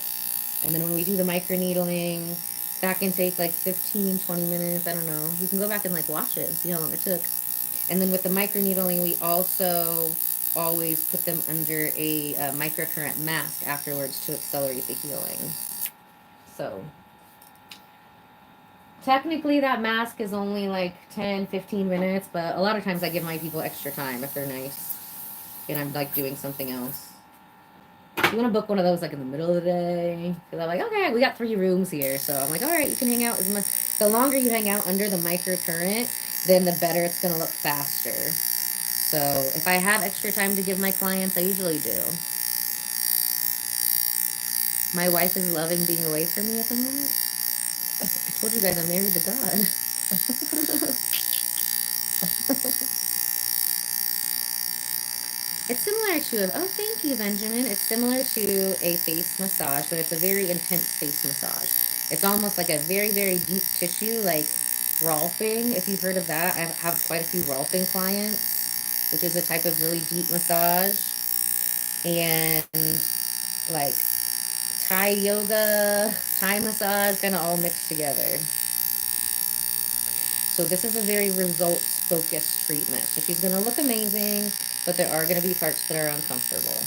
And then when we do the microneedling, that can take like 15, 20 minutes. I don't know. You can go back and like watch it and see how long it took. And then with the microneedling, we also always put them under a microcurrent mask afterwards to accelerate the healing. So technically that mask is only like 10, 15 minutes, but a lot of times I give my people extra time if they're nice and I'm like doing something else. You want to book one of those like in the middle of the day? Because I'm like, okay, we got 3 rooms here. So I'm like, all right, you can hang out as much. The longer you hang out under the microcurrent, then the better it's going to look faster. So if I have extra time to give my clients, I usually do. My wife is loving being away from me at the moment. I told you guys I'm married to God. It's similar to, oh, thank you, Benjamin. It's similar to a face massage, but it's a very intense face massage. It's almost like a very, very deep tissue, like Rolfing, if you've heard of that. I have quite a few Rolfing clients, which is a type of really deep massage. And like Thai yoga, Thai massage, kind of all mixed together. So this is a very results-focused treatment. So she's going to look amazing, but there are going to be parts that are uncomfortable.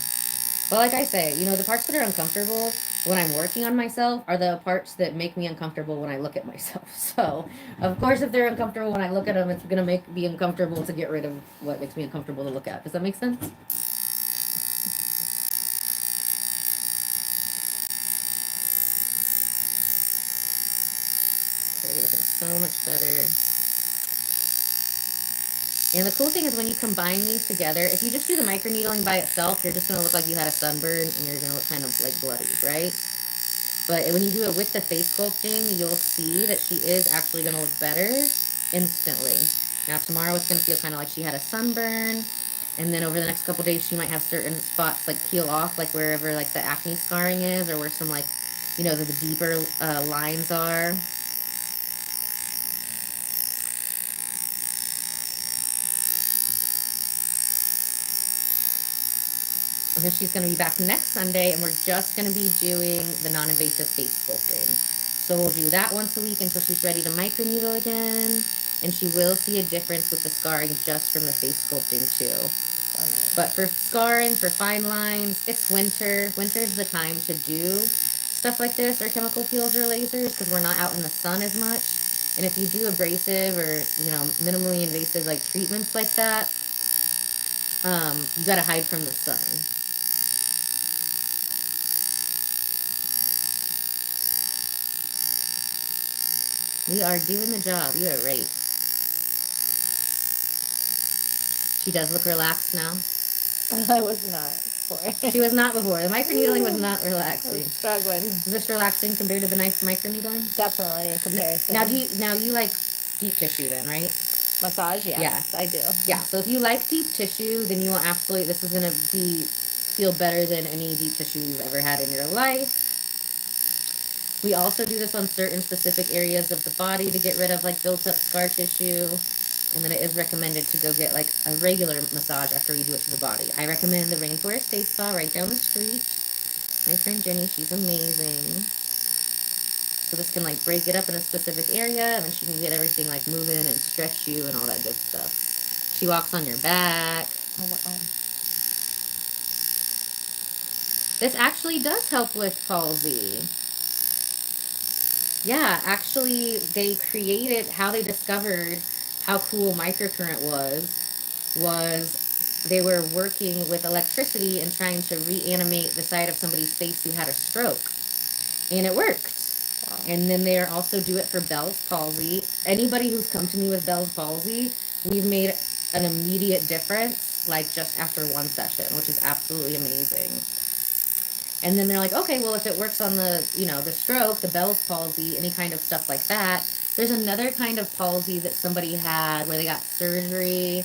But like I say, the parts that are uncomfortable when I'm working on myself are the parts that make me uncomfortable when I look at myself. So, of course, if they're uncomfortable when I look at them, it's going to make me uncomfortable to get rid of what makes me uncomfortable to look at. Does that make sense? Okay, looking so much better. And the cool thing is when you combine these together, if you just do the microneedling by itself, you're just going to look like you had a sunburn and you're going to look kind of like bloody, right? But when you do it with the face sculpting, you'll see that she is actually going to look better instantly. Now tomorrow it's going to feel kind of like she had a sunburn. And then over the next couple days, she might have certain spots like peel off, like wherever like the acne scarring is, or where some like, the deeper lines are. And then she's going to be back next Sunday, and we're just going to be doing the non-invasive face sculpting. So we'll do that once a week until she's ready to microneedle again. And she will see a difference with the scarring just from the face sculpting too. But for scarring, for fine lines, it's winter. Winter's the time to do stuff like this, or chemical peels or lasers, because we're not out in the sun as much. And if you do abrasive or, minimally invasive like treatments like that, you gotta hide from the sun. We are doing the job. You are right. She does look relaxed now. I was not before. She was not before. The microneedling was not I relaxing. was struggling. Is this relaxing compared to the knife microneedling? Definitely in comparison. Now you like deep tissue then, right? Massage, yes, I do. Yeah. So if you like deep tissue, then you will absolutely. This is gonna feel better than any deep tissue you've ever had in your life. We also do this on certain specific areas of the body to get rid of like built up scar tissue. And then it is recommended to go get like a regular massage after you do it to the body. I recommend the Rainforest Day Spa right down the street. My friend Jenny, she's amazing. So this can like break it up in a specific area, and then she can get everything like moving and stretch you and all that good stuff. She walks on your back. Oh, wow. This actually does help with palsy. Yeah, actually they created, how they discovered how cool microcurrent was they were working with electricity and trying to reanimate the side of somebody's face who had a stroke. And it worked. Wow. And then they also do it for Bell's palsy. Anybody who's come to me with Bell's palsy, we've made an immediate difference, like just after one session, which is absolutely amazing. And then they're like, okay, well, if it works on the, the stroke, the Bell's palsy, any kind of stuff like that, there's another kind of palsy that somebody had where they got surgery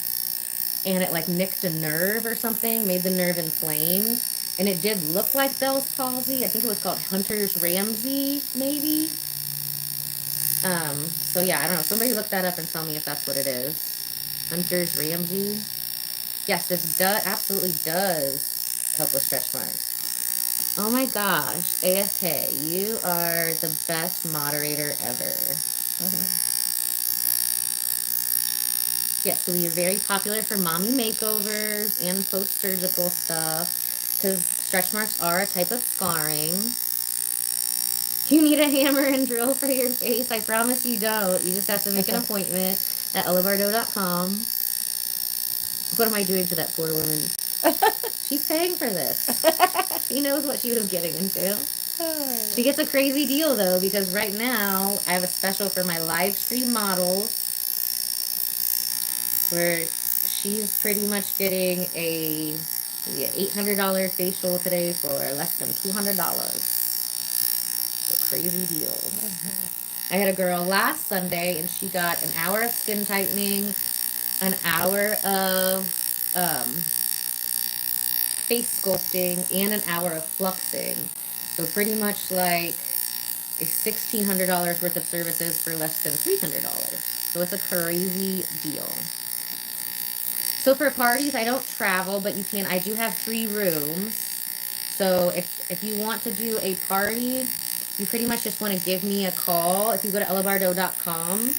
and it like nicked a nerve or something, made the nerve inflamed. And it did look like Bell's palsy. I think it was called Hunter's-Ramsey, maybe. So yeah, I don't know. Somebody look that up and tell me if that's what it is. Hunter's-Ramsey. Yes, this absolutely does help with stretch marks. Oh my gosh, AFK, you are the best moderator ever. Yes, so we are very popular for mommy makeovers and post-surgical stuff because stretch marks are a type of scarring. You need a hammer and drill for your face. I promise you don't. You just have to make an appointment at Bardo.com. What am I doing to that poor woman? She's paying for this. She knows what she was getting into. She gets a crazy deal, though, because right now I have a special for my live stream models where she's pretty much getting a $800 facial today for less than $200. It's a crazy deal. I had a girl last Sunday, and she got an hour of skin tightening, an hour of face sculpting, and an hour of fluxing. So pretty much like a $1,600 worth of services for less than $300. So it's a crazy deal. So for parties, I don't travel, but I do have 3 rooms. So if you want to do a party, you pretty much just want to give me a call. If you go to ellabardo.com,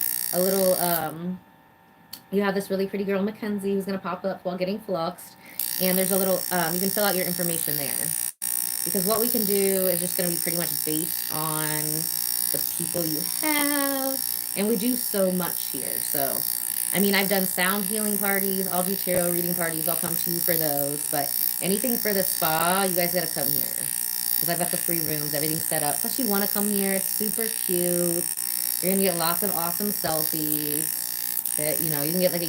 you have this really pretty girl, Mackenzie, who's going to pop up while getting fluxed. And there's a little, you can fill out your information there. Because what we can do is just going to be pretty much based on the people you have. And we do so much here. So, I mean, I've done sound healing parties. I'll do tarot reading parties. I'll come to you for those. But anything for the spa, you guys got to come here. Because I've got the 3 rooms, everything's set up. Plus, you want to come here. It's super cute. You're going to get lots of awesome selfies. That, you can get like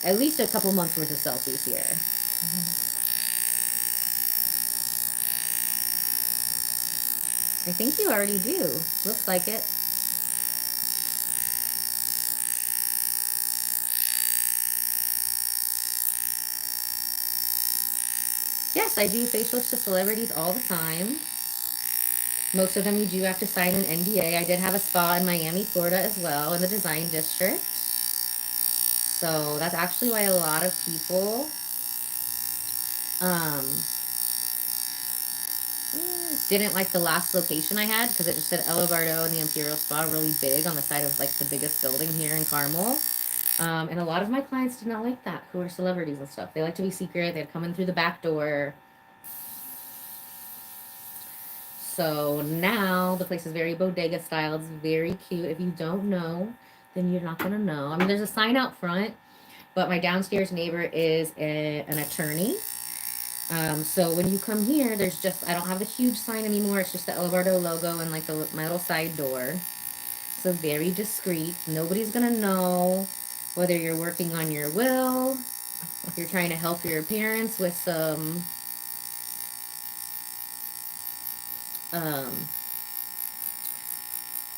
at least a couple months worth of selfies here. I think you already do. Looks like it. Yes, I do facials to celebrities all the time. Most of them you do have to sign an NDA. I did have a spa in Miami, Florida as well, in the Design District. So that's actually why a lot of people didn't like the last location I had because it just said Ella Bardo and the Imperial Spa really big on the side of like the biggest building here in Carmel. And a lot of my clients did not like that, who are celebrities and stuff. They like to be secret. They'd come in through the back door. So now the place is very bodega style. It's very cute. If you don't know, then you're not going to know. I mean, there's a sign out front, but my downstairs neighbor is an attorney. So when you come here, there's just, I don't have the huge sign anymore. It's just the El Bardo logo and like my little side door. also very discreet. Nobody's gonna know whether you're working on your will, you're trying to help your parents with some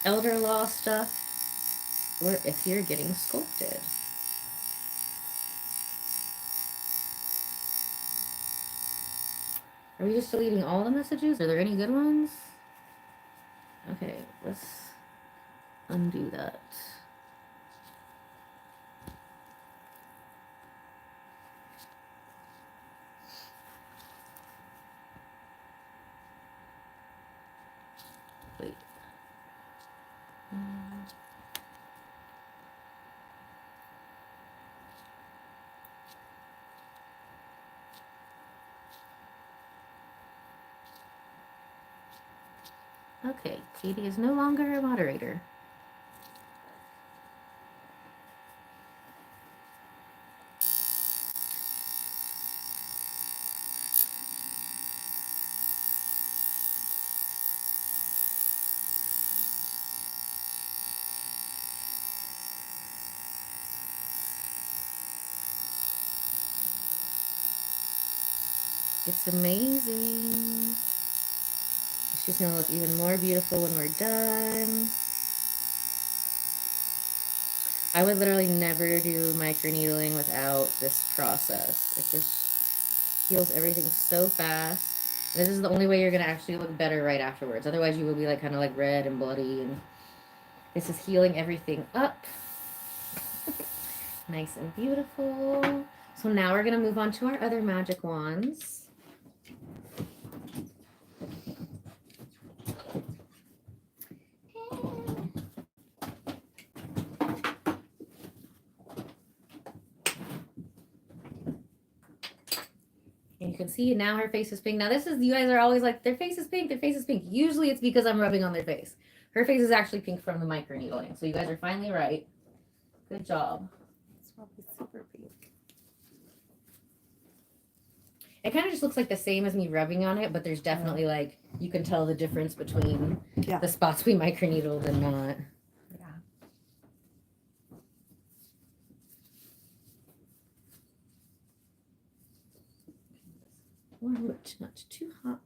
elder law stuff, or if you're getting sculpted. Are we just deleting all the messages? Are there any good ones? Okay, let's undo that. Wait. Okay, Katie is no longer a moderator. It's amazing. She's gonna look even more beautiful when we're done. I would literally never do microneedling without this process. It just heals everything so fast. This is the only way you're gonna actually look better right afterwards. Otherwise, you will be like kind of like red and bloody. And this is healing everything up, nice and beautiful. So now we're gonna move on to our other magic wands. And you can see now her face is pink. Now this is, you guys are always like, their face is pink, their face is pink. Usually it's because I'm rubbing on their face. Her face is actually pink from the microneedling. So you guys are finally right. Good job. It's probably super pink. It kind of just looks like the same as me rubbing on it, but there's definitely like, you can tell the difference between the spots we microneedled and not. Warm but not too hot.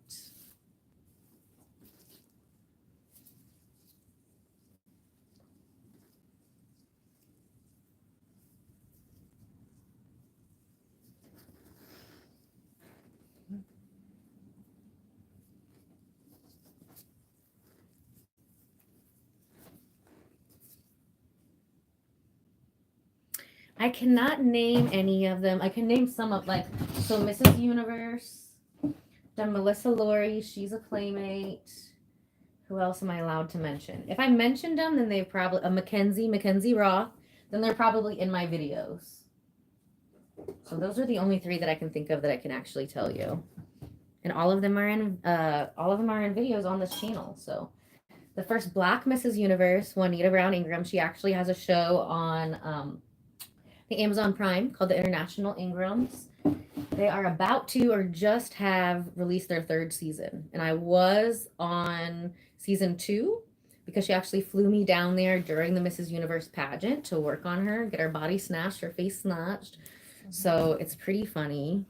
I cannot name any of them. I can name some of, like, so Mrs. Universe, then Melissa Laurie, she's a Playmate. Who else am I allowed to mention? If I mentioned them, then they've probably, Mackenzie Roth, then they're probably in my videos. So those are the only three that I can think of that I can actually tell you. And all of them are in videos on this channel. So the first Black Mrs. Universe, Juanita Brown Ingram, she actually has a show on the Amazon Prime called The International Ingrams. They are about to or just have released their third season. And I was on season 2 because she actually flew me down there during the Mrs. Universe pageant to work on her, get her body snatched, her face snatched. So it's pretty funny.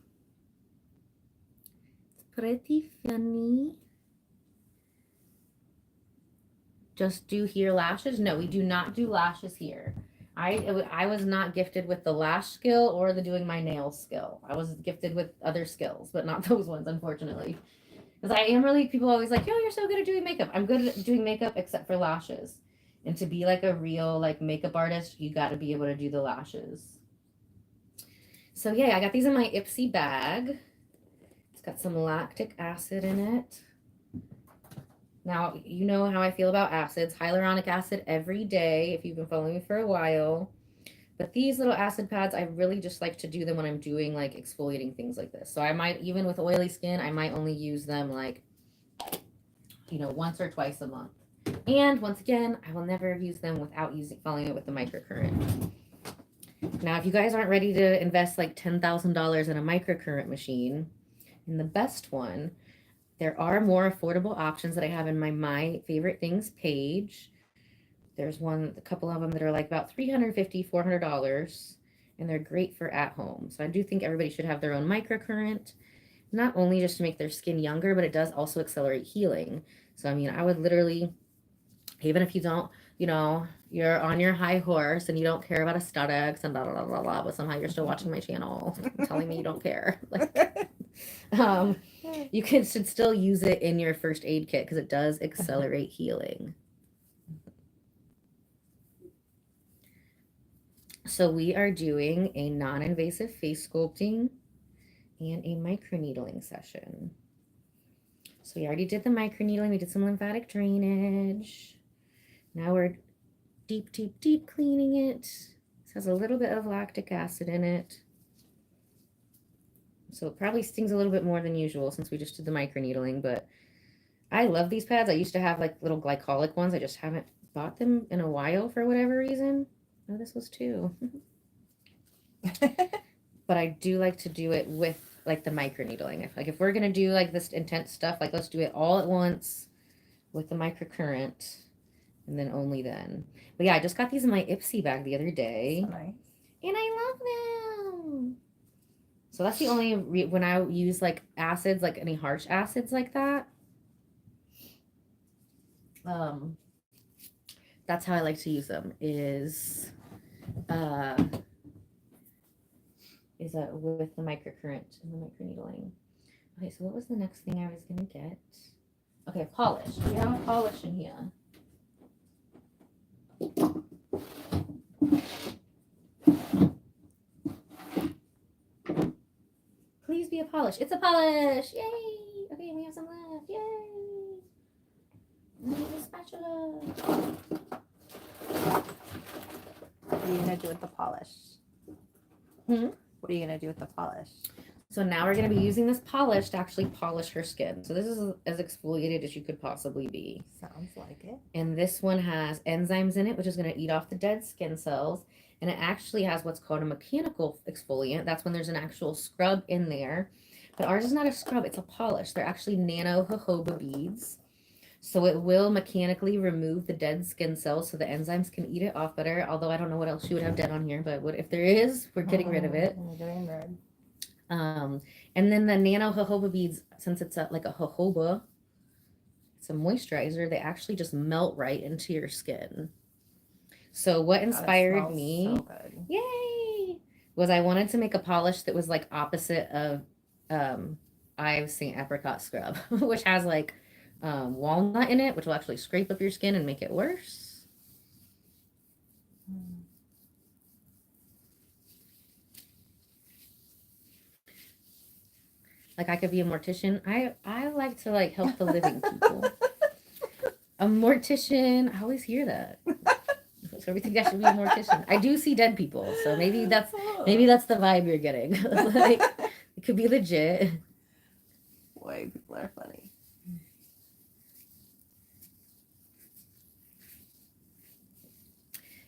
It's pretty funny. Just do here lashes? No, we do not do lashes here. I was not gifted with the lash skill or the doing my nails skill. I was gifted with other skills, but not those ones, unfortunately. Because I am really, people always like, yo, you're so good at doing makeup. I'm good at doing makeup except for lashes. And to be like a real like makeup artist, you got to be able to do the lashes. So yeah, I got these in my Ipsy bag. It's got some lactic acid in it. Now, you know how I feel about acids. Hyaluronic acid every day if you've been following me for a while. But these little acid pads, I really just like to do them when I'm doing like exfoliating things like this. So I might, even with oily skin, I might only use them like, you know, once or twice a month. And once again, I will never use them without following it with the microcurrent. Now, if you guys aren't ready to invest like $10,000 in a microcurrent machine, and the best one, there are more affordable options that I have in my favorite things page. There's a couple of them that are like about $350, $400, and they're great for at home. So I do think everybody should have their own microcurrent, not only just to make their skin younger, but it does also accelerate healing. So, I mean, I would literally, even if you don't, you're on your high horse and you don't care about aesthetics and blah, blah, blah, blah, blah, but somehow you're still watching my channel telling me you don't care. Like, you should still use it in your first aid kit because it does accelerate healing. So we are doing a non-invasive face sculpting and a microneedling session. So we already did the microneedling. We did some lymphatic drainage. Now we're deep, deep, deep cleaning it. This has a little bit of lactic acid in it. So it probably stings a little bit more than usual since we just did the microneedling, but I love these pads. I used to have like little glycolic ones. I just haven't bought them in a while for whatever reason. Oh, this was two. But I do like to do it with like the microneedling. If we're gonna do like this intense stuff, like let's do it all at once with the microcurrent, and then only then. But yeah, I just got these in my Ipsy bag the other day, So nice. and I love them. So that's the only when I use like acids, like any harsh acids like that. That's how I like to use them. Is with the microcurrent and the microneedling. Okay, so what was the next thing I was gonna get? Okay, polish. We have a polish in here. Please be a polish. It's a polish! Yay! Okay, we have some left. Yay! We need a spatula. What are you gonna do with the polish? What are you gonna do with the polish? So now we're going to be using this polish to actually polish her skin. So this is as exfoliated as you could possibly be. Sounds like it. And this one has enzymes in it, which is going to eat off the dead skin cells. And it actually has what's called a mechanical exfoliant. That's when there's an actual scrub in there. But ours is not a scrub, it's a polish. They're actually nano-hoba beads. So it will mechanically remove the dead skin cells so the enzymes can eat it off better. Although I don't know what else you would have dead on here, but if there is, we're getting rid of it. We're getting rid. And then the nano-hoba beads, since it's like a jojoba, it's a moisturizer, they actually just melt right into your skin. So what inspired me, so good. Yay, was I wanted to make a polish that was like opposite of Ives St. Apricot Scrub, which has like walnut in it, which will actually scrape up your skin and make it worse. Like I could be a mortician. I like to like help the living people. A mortician. I always hear that. So everything I should be a mortician. I do see dead people, so maybe that's the vibe you're getting. Like it could be legit. Boy, people are funny.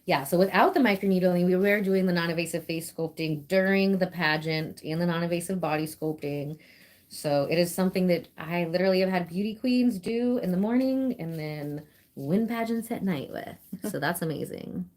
Yeah, so without the microneedling, we were doing the non-invasive face sculpting during the pageant and the non-invasive body sculpting. So it is something that I literally have had beauty queens do in the morning and then win pageants at night with. So that's amazing.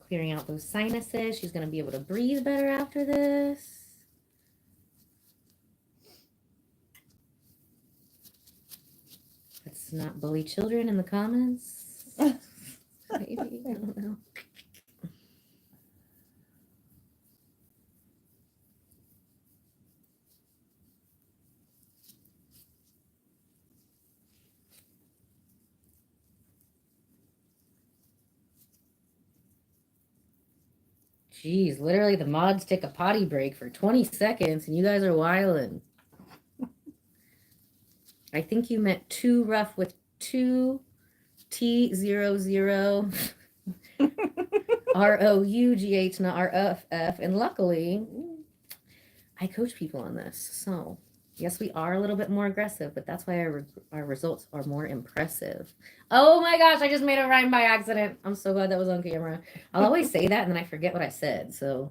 Clearing out those sinuses. She's going to be able to breathe better after this. Let's not bully children in the comments. Maybe, I don't know. Jeez, literally the mods take a potty break for 20 seconds and you guys are wildin'. I think you meant too rough with 2T00. ROUGH, not RFF. And luckily, I coach people on this. So, yes, we are a little bit more aggressive, but that's why our results are more impressive. Oh my gosh, I just made a rhyme by accident. I'm so glad that was on camera. I'll always say that and then I forget what I said. So,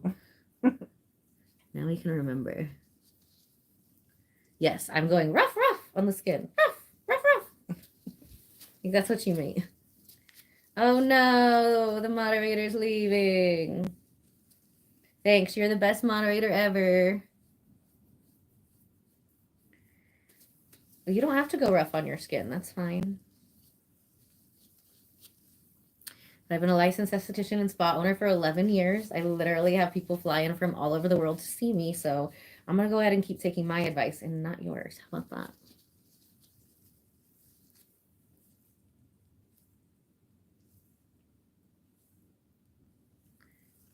now we can remember. Yes, I'm going rough on the skin. Rough. I think that's what you mean. Oh no, the moderator's leaving. Thanks, you're the best moderator ever. You don't have to go rough on your skin, that's fine. I've been a licensed esthetician and spa owner for 11 years. I literally have people fly in from all over the world to see me, so I'm going to go ahead and keep taking my advice and not yours. How about that?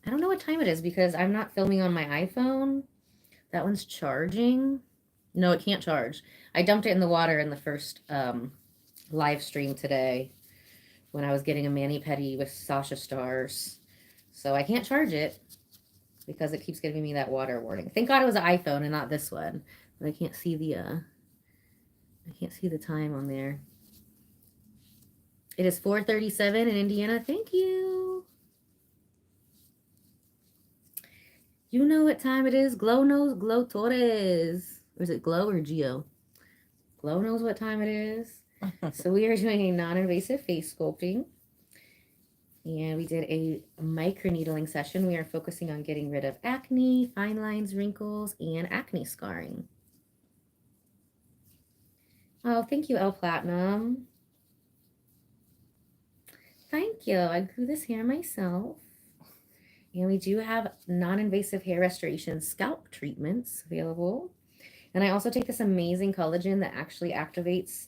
I don't know what time it is because I'm not filming on my iPhone. That one's charging. No, it can't charge. I dumped it in the water in the first live stream today when I was getting a mani-pedi with Sasha stars. So I can't charge it because it keeps giving me that water warning. Thank God it was an iPhone and not this one. But I can't see the time on there. It is 4:37 in Indiana. Thank you. You know what time it is. Glow knows Glow Torres. Or is it Glow or Geo? Glow knows what time it is. So we are doing a non-invasive face sculpting. And we did a microneedling session. We are focusing on getting rid of acne, fine lines, wrinkles, and acne scarring. Oh, thank you, L Platinum. Thank you. I grew this hair myself. And we do have non-invasive hair restoration scalp treatments available. And I also take this amazing collagen that actually activates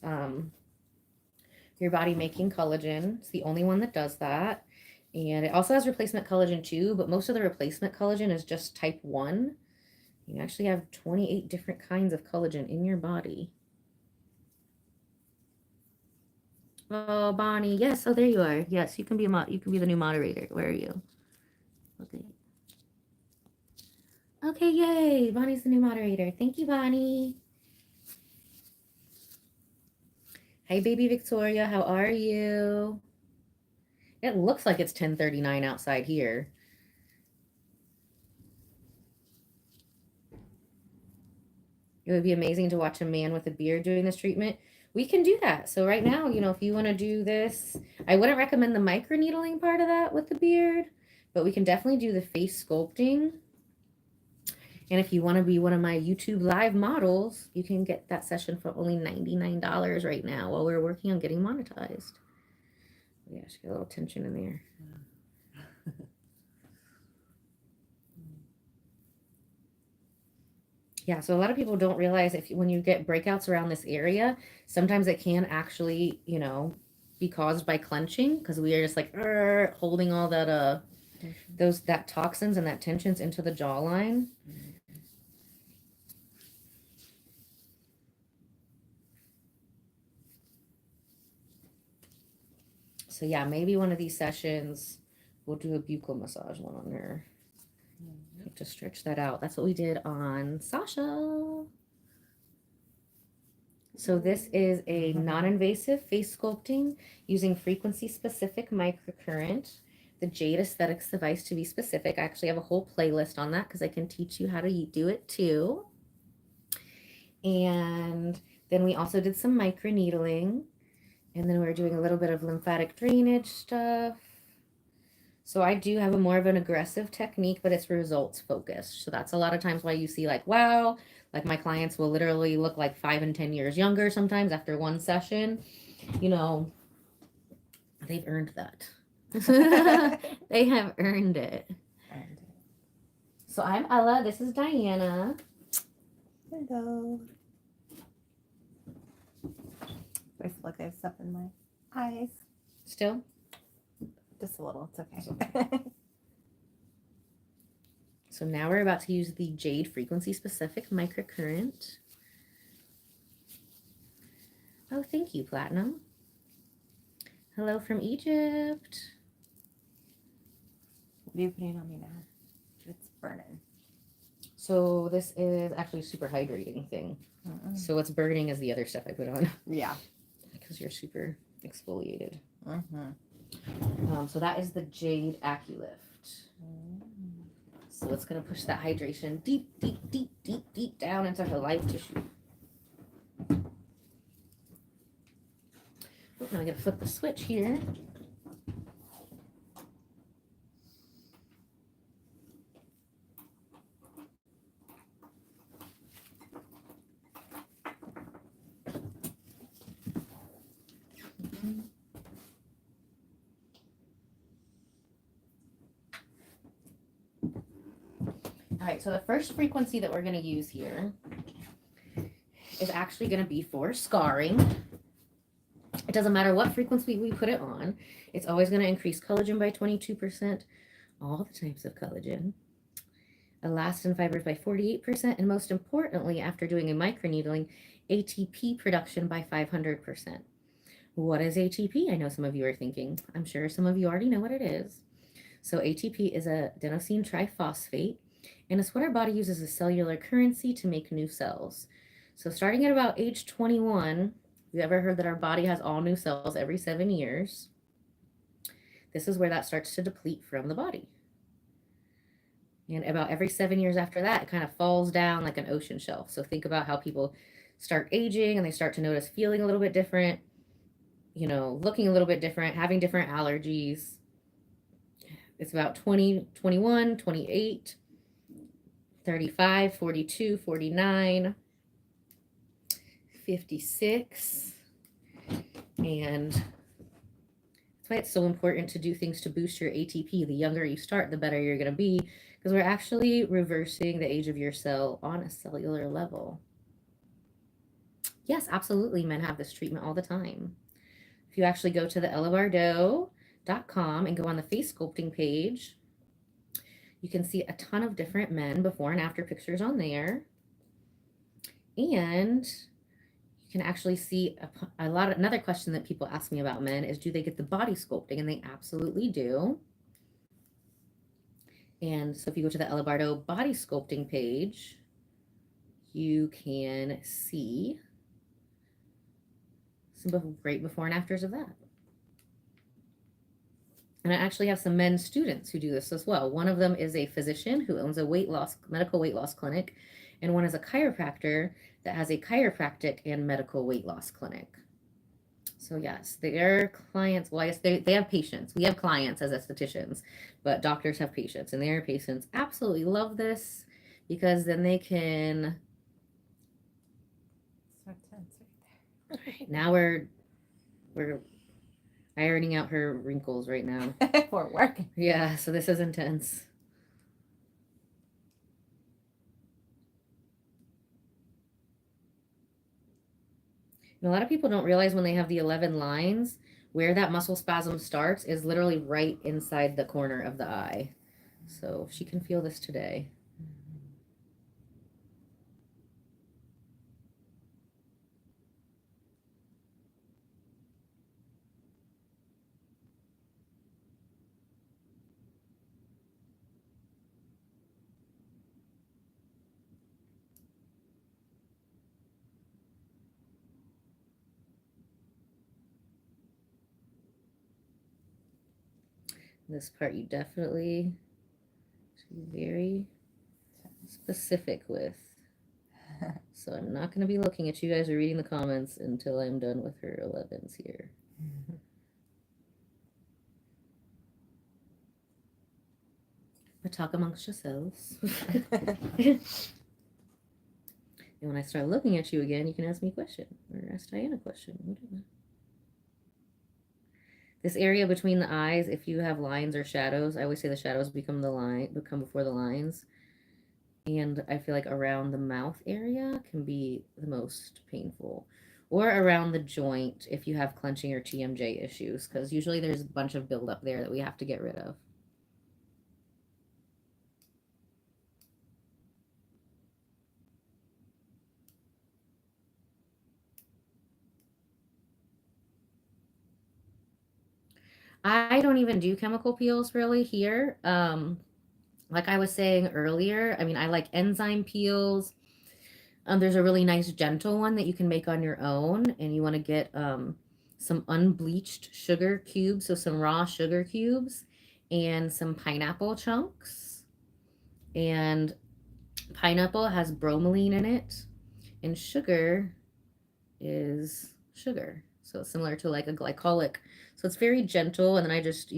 your body making collagen. It's the only one that does that. And it also has replacement collagen too, but most of the replacement collagen is just type 1. You actually have 28 different kinds of collagen in your body. Oh, Bonnie. Yes. Oh, there you are. Yes, you can be the new moderator. Where are you? Okay. Okay, yay. Bonnie's the new moderator. Thank you, Bonnie. Hey, baby Victoria. How are you? It looks like it's 10:39 outside here. It would be amazing to watch a man with a beard doing this treatment. We can do that. So right now, if you want to do this, I wouldn't recommend the microneedling part of that with the beard, but we can definitely do the face sculpting. And if you want to be one of my YouTube live models, you can get that session for only $99 right now while we're working on getting monetized. Yeah, she got a little tension in there. Yeah, so a lot of people don't realize when you get breakouts around this area, sometimes it can actually, be caused by clenching because we are just like holding all that that toxins and that tensions into the jawline. So yeah, maybe one of these sessions we'll do a buccal massage one on her. Have to stretch that out. That's what we did on Sasha. So this is a non-invasive face sculpting using frequency-specific microcurrent. The Jade Aesthetics device to be specific. I actually have a whole playlist on that because I can teach you how to do it too. And then we also did some microneedling. And then we're doing a little bit of lymphatic drainage stuff. So I do have more of an aggressive technique, but it's results focused. So that's a lot of times why you see wow, my clients will literally look like 5 and 10 years younger sometimes after one session. They've earned that. They have earned it. So I'm Ella. This is Diana. Hello. I feel like I have stuff in my eyes. Still? Just a little. It's okay. So now we're about to use the Jade Frequency Specific Microcurrent. Oh, thank you, Platinum. Hello from Egypt. are you putting on me now? It's burning. So this is actually a super hydrating thing. So what's burning is the other stuff I put on. Yeah. Because you're super exfoliated. Mm-hmm. So that is the Jade AccuLift. So it's going to push that hydration deep, deep, deep, deep, deep down into her live tissue. Oh, now I got to flip the switch here. All right, so the first frequency that we're going to use here is actually going to be for scarring. It doesn't matter what frequency we put it on. It's always going to increase collagen by 22%, all the types of collagen, elastin fibers by 48%, and most importantly, after doing a microneedling, ATP production by 500%. What is ATP? I know some of you are thinking. I'm sure some of you already know what it is. So ATP is a adenosine triphosphate, and it's what our body uses as cellular currency to make new cells. So starting at about age 21, you ever heard that our body has all new cells every 7 years? This is where that starts to deplete from the body. And about every 7 years after that, it kind of falls down like an ocean shelf. So think about how people start aging and they start to notice feeling a little bit different, you know, looking a little bit different, having different allergies. It's about 20, 21, 28, 35, 42, 49, 56. And that's why it's so important to do things to boost your ATP. The younger you start, the better you're going to be, because we're actually reversing the age of your cell on a cellular level. Yes, absolutely. Men have this treatment all the time. If you actually go to the Bardo.com and go on the face sculpting page, you can see a ton of different men before and after pictures on there. And you can actually see another question that people ask me about men is, do they get the body sculpting? And they absolutely do. And so if you go to the Bardo body sculpting page, you can see some great before and afters of that. And I actually have some men students who do this as well. One of them is a physician who owns a medical weight loss clinic, and one is a chiropractor that has a chiropractic and medical weight loss clinic. So yes, their clients, well, I guess they have patients. We have clients as estheticians, but doctors have patients, and their patients absolutely love this because then they can. So tense right there. Right, now we're ironing out her wrinkles right now. We're working. Yeah, so this is intense. And a lot of people don't realize when they have the 11 lines, where that muscle spasm starts is literally right inside the corner of the eye. So she can feel this today. This part you definitely should be very specific with. So I'm not going to be looking at you guys or reading the comments until I'm done with her 11s here. But talk amongst yourselves. And when I start looking at you again, you can ask me a question or ask Diana a question, whatever. This area between the eyes, if you have lines or shadows, I always say the shadows become before the lines. And I feel like around the mouth area can be the most painful. Or around the joint if you have clenching or TMJ issues, because usually there's a bunch of buildup there that we have to get rid of. I don't even do chemical peels really here. Like I was saying earlier, I mean, I like enzyme peels. There's a really nice gentle one that you can make on your own, and you want to get some unbleached sugar cubes, so some raw sugar cubes, and some pineapple chunks. And pineapple has bromelain in it, and sugar is sugar. So it's similar to like a glycolic. So it's very gentle, and then I just,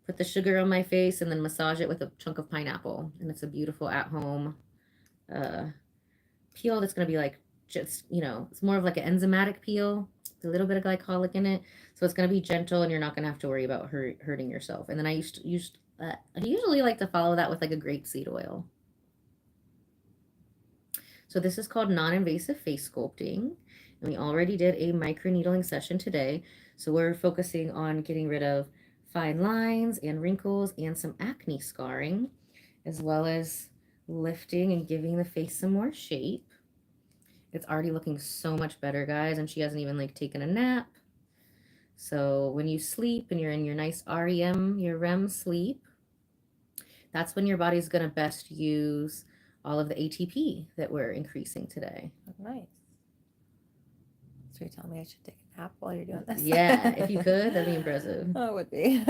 put the sugar on my face and then massage it with a chunk of pineapple. And it's a beautiful at home uh, peel that's going to be like just, it's more of like an enzymatic peel, a little bit of glycolic in it. So it's going to be gentle and you're not going to have to worry about hurting yourself. And then I usually like to follow that with like a grapeseed oil. So this is called non-invasive face sculpting. And we already did a microneedling session today. So we're focusing on getting rid of fine lines and wrinkles and some acne scarring, as well as lifting and giving the face some more shape. It's already looking so much better, guys, and she hasn't even like taken a nap. So when you sleep and you're in your nice REM, your REM sleep, that's when your body's going to best use all of the ATP that we're increasing today. Nice. So you're telling me I should take a nap while you're doing this? Yeah, if you could, that'd be impressive. Oh, it would be.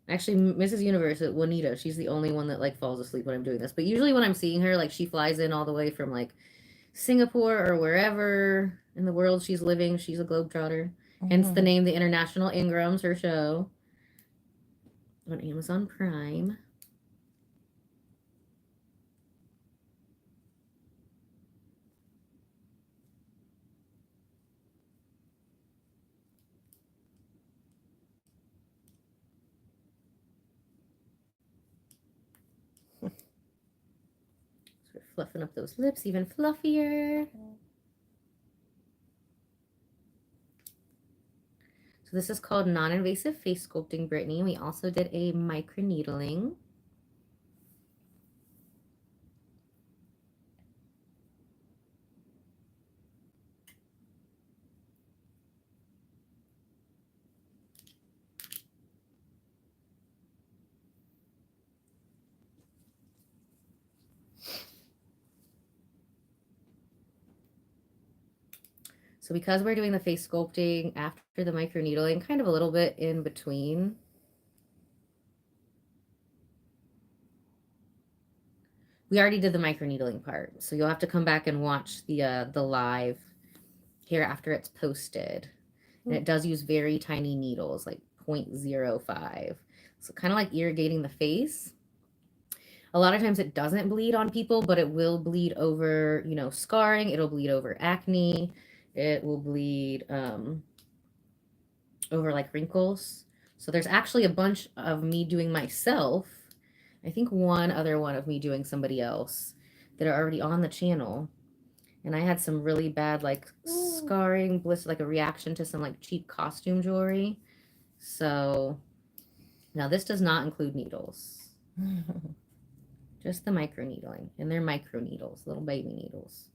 Actually, Mrs. Universe, Juanita, she's the only one that like falls asleep when I'm doing this. But usually when I'm seeing her, like she flies in all the way from like Singapore or wherever in the world she's living. She's a globetrotter. Hence the name The International Ingrams, her show on Amazon Prime. So we're fluffing up those lips even fluffier. So this is called non-invasive face sculpting, Brittany. We also did a microneedling. So because we're doing the face sculpting after the microneedling, kind of a little bit in between, we already did the microneedling part. So you'll have to come back and watch the live here after it's posted. And it does use very tiny needles, like 0.05. So kind of like irrigating the face. A lot of times it doesn't bleed on people, but it will bleed over, scarring. It'll bleed over acne. It will bleed over like wrinkles. So there's actually a bunch of me doing myself. I think one other one of me doing somebody else that are already on the channel. And I had some really bad like scarring, blister, like a reaction to some like cheap costume jewelry. So now this does not include needles. Just the microneedling. And they're micro needles, little baby needles.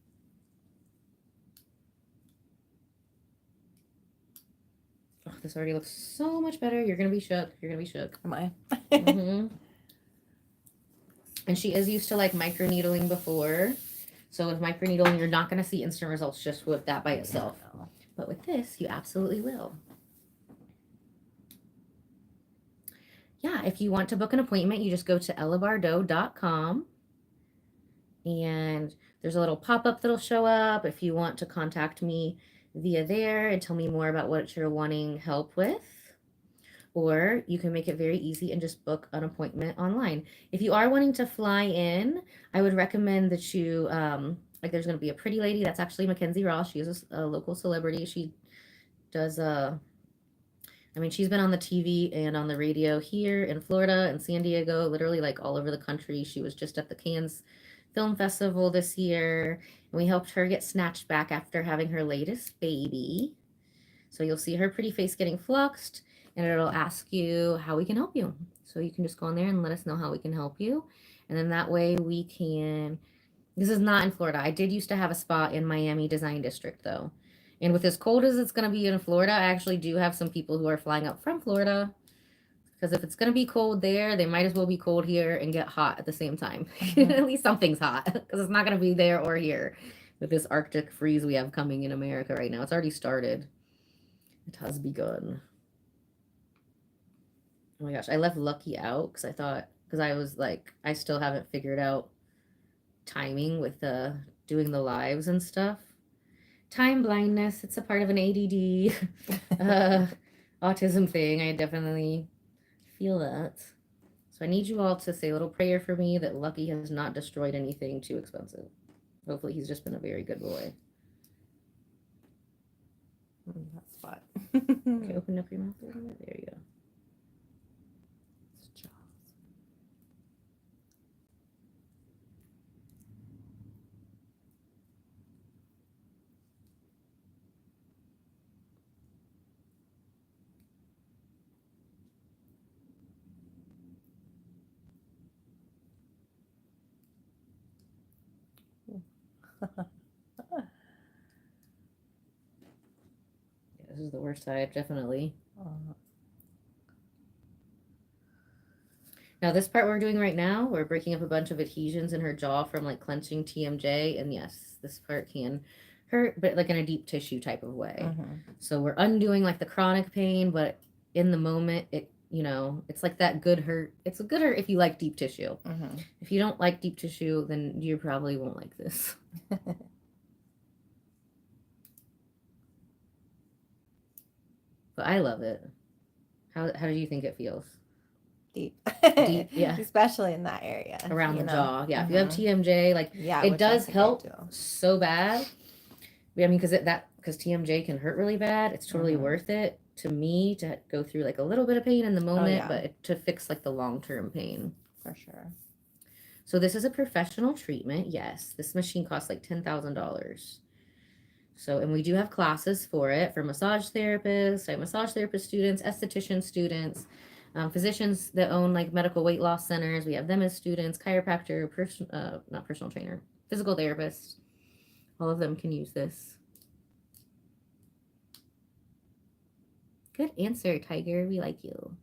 Oh, this already looks so much better. You're going to be shook. You're going to be shook. Am I? And she is used to like microneedling before. So with microneedling, you're not going to see instant results just with that by itself. No. But with this, you absolutely will. Yeah, if you want to book an appointment, you just go to ellabardo.com. And there's a little pop-up that'll show up if you want to contact me via there and tell me more about what you're wanting help with. Or you can make it very easy and just book an appointment online. If you are wanting to fly in, I would recommend that you, like there's going to be a pretty lady. That's actually Mackenzie Ross. She is a local celebrity. She does, she's been on the TV and on the radio here in Florida and San Diego, literally like all over the country. She was just at the Cannes Film Festival this year. And we helped her get snatched back after having her latest baby. So you'll see her pretty face getting fluxed. And it'll ask you how we can help you. So you can just go on there and let us know how we can help you. And then that way we can, this is not in Florida. I did used to have a spa in Miami Design District though. And with as cold as it's going to be in Florida, I actually do have some people who are flying up from Florida. Because if it's going to be cold there, they might as well be cold here and get hot at the same time. At least something's hot. Because it's not going to be there or here with this Arctic freeze we have coming in America right now. It's already started. It has begun. Oh my gosh. I left Lucky out because I thought, because I was like, I still haven't figured out timing with doing the lives and stuff. Time blindness. It's a part of an ADD autism thing. I definitely feel that. So I need you all to say a little prayer for me that Lucky has not destroyed anything too expensive. Hopefully he's just been a very good boy. That's fun. Okay, open up your mouth a little bit. There you go. Yeah, this is the worst side, definitely. Now this part we're doing right now, we're breaking up a bunch of adhesions in her jaw from like clenching TMJ, and yes, this part can hurt, but like in a deep tissue type of way. So we're undoing like the chronic pain, but in the moment, it, you know, it's like that good hurt. It's a good hurt if you like deep tissue. If you don't like deep tissue, then you probably won't like this. But I love it. How do you think it feels? Deep. Deep, yeah. Especially in that area. Around the jaw. Yeah. If you have TMJ, like, yeah, it does help so bad. I mean, because TMJ can hurt really bad. It's totally worth it to me to go through like a little bit of pain in the moment, but to fix like the long-term pain. For sure. So this is a professional treatment. Yes. This machine costs like $10,000. So, and we do have classes for it for massage therapists, like massage therapist students, esthetician students, physicians that own like medical weight loss centers. We have them as students, chiropractor, not personal trainer, physical therapist. All of them can use this. Good answer, Tiger. We like you.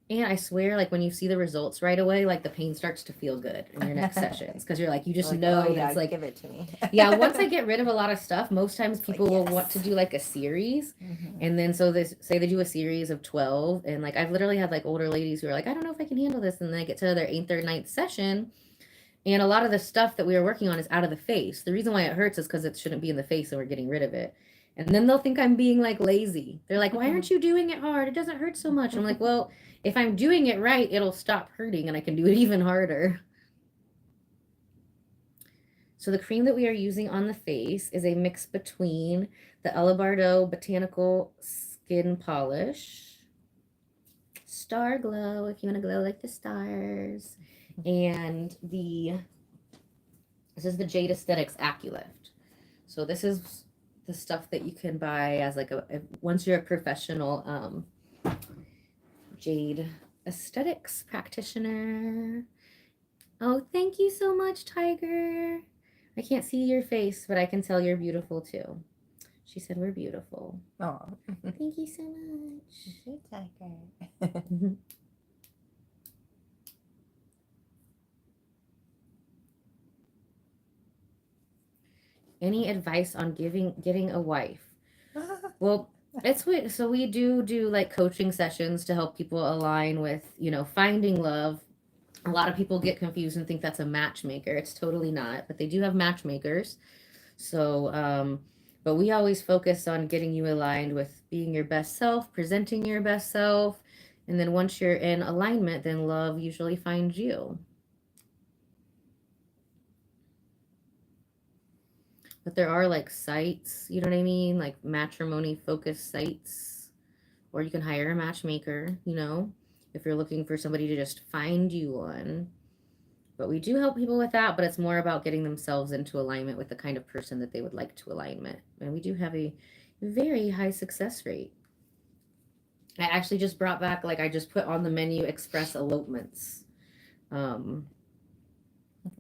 And I swear, like, when you see the results right away, like, the pain starts to feel good in your next sessions. Because you're like, you just know that it's like... give it to me. Yeah, once I get rid of a lot of stuff, most times people will want to do, like, a series. And then, so say they do a series of 12. And, like, I've literally had, like, older ladies who are like, I don't know if I can handle this. And then they get to their 8th or 9th session. And a lot of the stuff that we are working on is out of the face. The reason why it hurts is because it shouldn't be in the face and we're getting rid of it. And then they'll think I'm being, like, lazy. They're like, why aren't you doing it hard? It doesn't hurt so much. I'm like, well... If I'm doing it right, it'll stop hurting and I can do it even harder. So the cream that we are using on the face is a mix between the Bardo Botanical Skin Polish, Star Glow, if you want to glow like the stars, and this is the Jade Aesthetics AccuLift. So this is the stuff that you can buy as like once you're a professional Jade Aesthetics practitioner. Oh, thank you so much, Tiger. I can't see your face, but I can tell you're beautiful too. She said we're beautiful. Oh, thank you so much. Thank you, Tiger. Any advice on getting a wife? Well, it's weird. So we do like coaching sessions to help people align with, you know, finding love. A lot of people get confused and think that's a matchmaker. It's totally not, but they do have matchmakers. So, but we always focus on getting you aligned with being your best self, presenting your best self. And then once you're in alignment, then love usually finds you. But there are like sites, you know what I mean? Like matrimony focused sites, or you can hire a matchmaker, you know, if you're looking for somebody to just find you one. But we do help people with that, but it's more about getting themselves into alignment with the kind of person that they would like to alignment. And we do have a very high success rate. I actually just brought back, like I just put on the menu express elopements,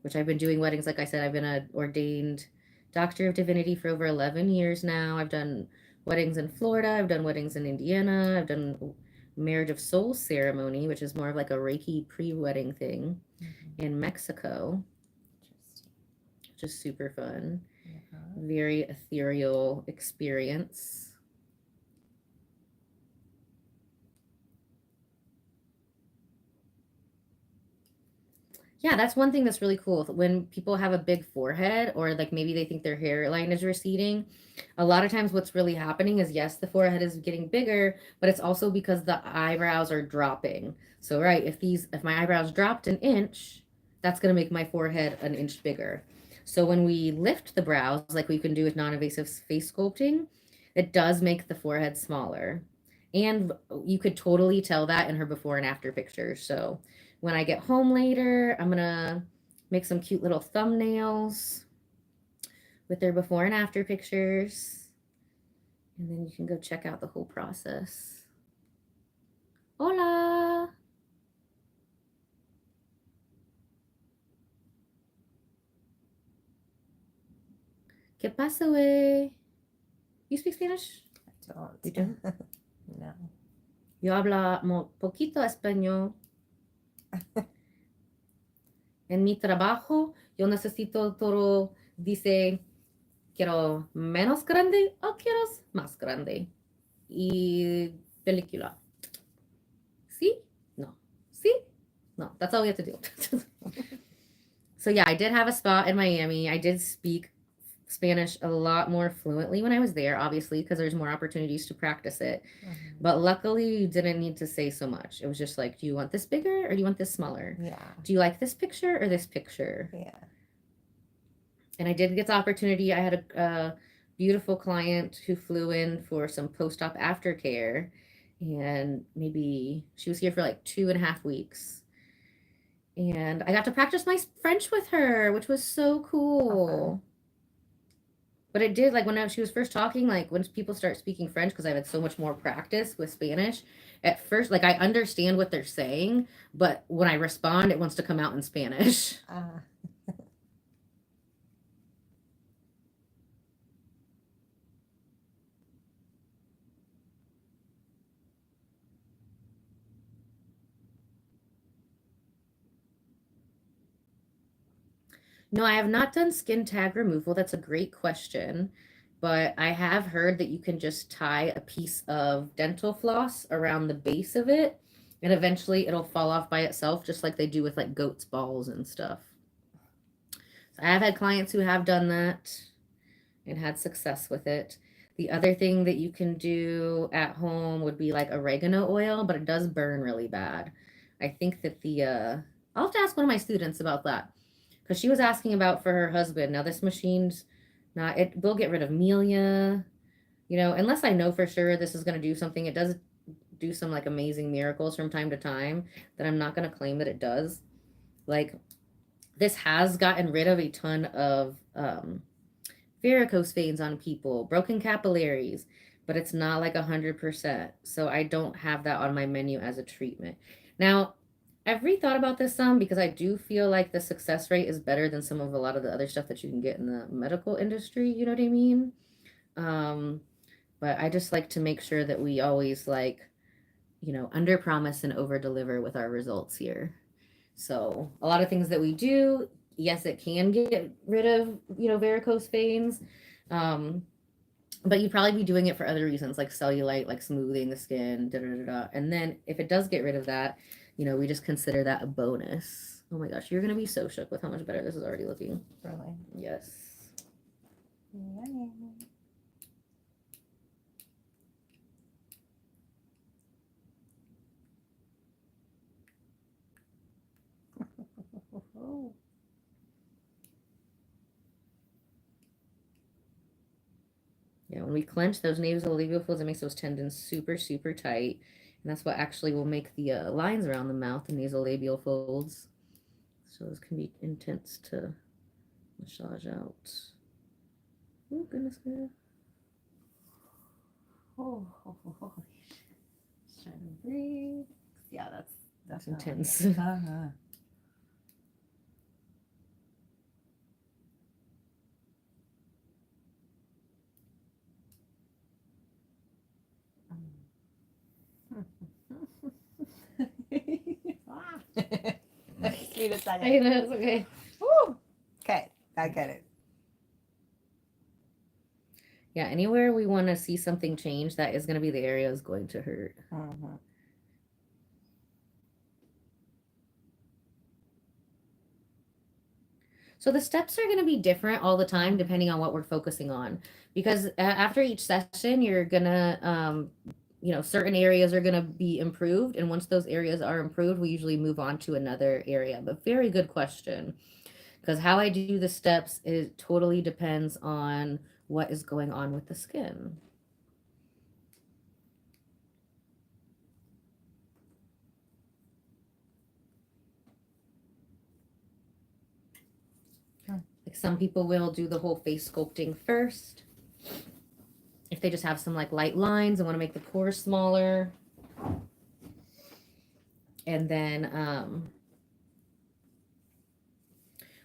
which I've been doing weddings. Like I said, I've been an ordained Doctor of Divinity for over 11 years now. I've done weddings in Florida. I've done weddings in Indiana. I've done Marriage of Souls ceremony, which is more of like a Reiki pre-wedding thing in Mexico, which is super fun. Very ethereal experience. Yeah, that's one thing that's really cool. When people have a big forehead or like maybe they think their hairline is receding, a lot of times what's really happening is yes, the forehead is getting bigger, but it's also because the eyebrows are dropping. So right, if my eyebrows dropped an inch, that's going to make my forehead an inch bigger. So when we lift the brows like we can do with non-invasive face sculpting, it does make the forehead smaller. And you could totally tell that in her before and after pictures. So when I get home later, I'm going to make some cute little thumbnails with their before and after pictures. And then you can go check out the whole process. Hola! ¿Qué pasa, güey? You speak Spanish? I don't. You don't? No. Yo hablo poquito español. En mi trabajo, yo necesito todo, dice, quiero menos grande o quiero más grande. Y película. ¿Sí? No. ¿Sí? No. That's all we have to do. So yeah, I did have a spot in Miami. I did speak Spanish a lot more fluently when I was there, obviously, because there's more opportunities to practice it. But luckily, you didn't need to say so much. It was just like, do you want this bigger or do you want this smaller? Yeah. Do you like this picture or this picture? Yeah. And I did get the opportunity. I had a beautiful client who flew in for some post-op aftercare, and maybe she was here for like 2.5 weeks. And I got to practice my French with her, which was so cool. But it did, like, when she was first talking, like, when people start speaking French, because I've had so much more practice with Spanish, at first, like, I understand what they're saying, but when I respond, it wants to come out in Spanish. No, I have not done skin tag removal. That's a great question. But I have heard that you can just tie a piece of dental floss around the base of it, and eventually it'll fall off by itself, just like they do with like goat's balls and stuff. So I have had clients who have done that and had success with it. The other thing that you can do at home would be like oregano oil, but it does burn really bad. I think that I'll have to ask one of my students about that, because she was asking about for her husband. Now this machine's not, it will get rid of melia, unless I know for sure this is going to do something. It does do some like amazing miracles from time to time that I'm not going to claim that it does. Like, this has gotten rid of a ton of varicose veins on people, broken capillaries, but it's not like 100%. So I don't have that on my menu as a treatment. Now, I've rethought about this some, because I do feel like the success rate is better than some of a lot of the other stuff that you can get in the medical industry. You know what I mean? But I just like to make sure that we always under promise and over deliver with our results here. So a lot of things that we do, yes, it can get rid of, varicose veins. But you'd probably be doing it for other reasons, like cellulite, like smoothing the skin, And then if it does get rid of that, we just consider that a bonus. Oh my gosh, you're going to be so shook with how much better this is already looking. Really? Yes. Yummy. Yeah, when we clench those nasolabial folds, it makes those tendons super, super tight. And that's what actually will make the lines around the mouth, the nasolabial folds. So those can be intense to massage out. Oh, goodness, goodness. Oh. Just trying to breathe. Yeah, that's intense. Sweet as that. I know, it's okay. Woo! Okay, I get it. Yeah, anywhere we want to see something change, that is going to be the area is going to hurt. Mhm. So the steps are going to be different all the time depending on what we're focusing on. Because after each session, you're going to, certain areas are going to be improved. And once those areas are improved, we usually move on to another area. But very good question. Because how I do the steps, it totally depends on what is going on with the skin. Like some people will do the whole face sculpting first. If they just have some like light lines and want to make the pores smaller. And then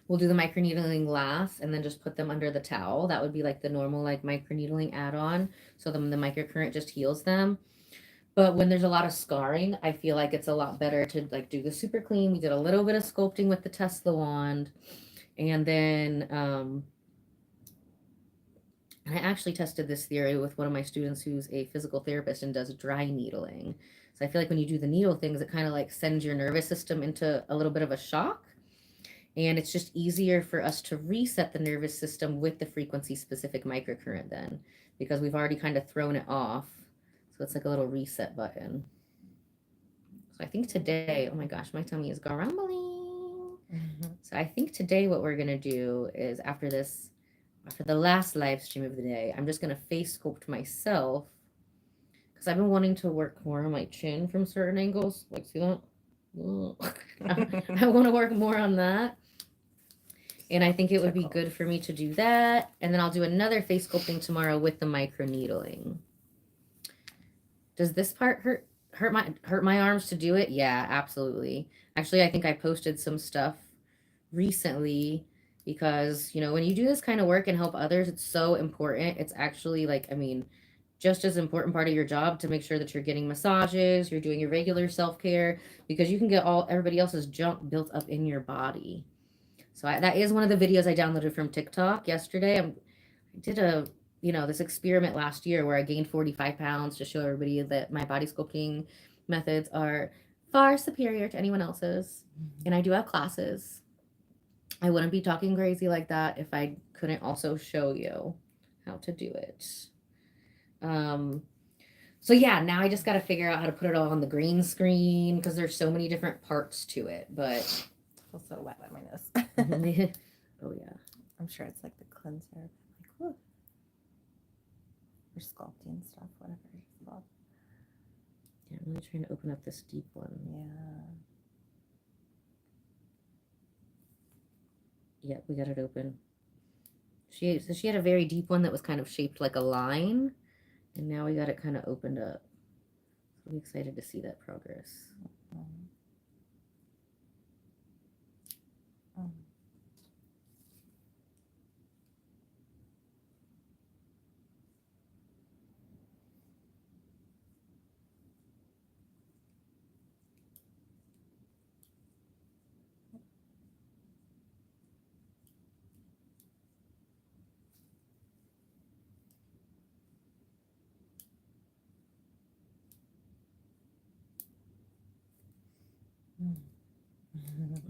we'll do the microneedling last and then just put them under the towel. That would be like the normal like microneedling add-on. So then the microcurrent just heals them. But when there's a lot of scarring, I feel like it's a lot better to like do the super clean. We did a little bit of sculpting with the Tesla wand. And then I actually tested this theory with one of my students who's a physical therapist and does dry needling. So I feel like when you do the needle things, it kind of like sends your nervous system into a little bit of a shock. And it's just easier for us to reset the nervous system with the frequency specific microcurrent then, because we've already kind of thrown it off. So it's like a little reset button. So I think today, oh my gosh, my tummy is grumbling. So I think today what we're going to do is after the last live stream of the day, I'm just going to face sculpt myself because I've been wanting to work more on my chin from certain angles. Like, see that? I want to work more on that. And I think it would be good for me to do that. And then I'll do another face sculpting tomorrow with the micro needling. Does this part hurt my arms to do it? Yeah, absolutely. Actually, I think I posted some stuff recently because, when you do this kind of work and help others, it's so important. It's actually like, just as important part of your job to make sure that you're getting massages, you're doing your regular self-care, because you can get everybody else's junk built up in your body. So that is one of the videos I downloaded from TikTok yesterday. I did this experiment last year where I gained 45 pounds to show everybody that my body sculpting methods are far superior to anyone else's. And I do have classes. I wouldn't be talking crazy like that if I couldn't also show you how to do it. So yeah, now I just got to figure out how to put it all on the green screen because there's so many different parts to it. But I feel so wet on my nose. Oh yeah, I'm sure it's like the cleanser, like whoa, or sculpting stuff, whatever it's called. Yeah, I'm really trying to open up this deep one. Yeah, we got it open. She had a very deep one that was kind of shaped like a line, and now we got it kind of opened up. So I'm excited to see that progress.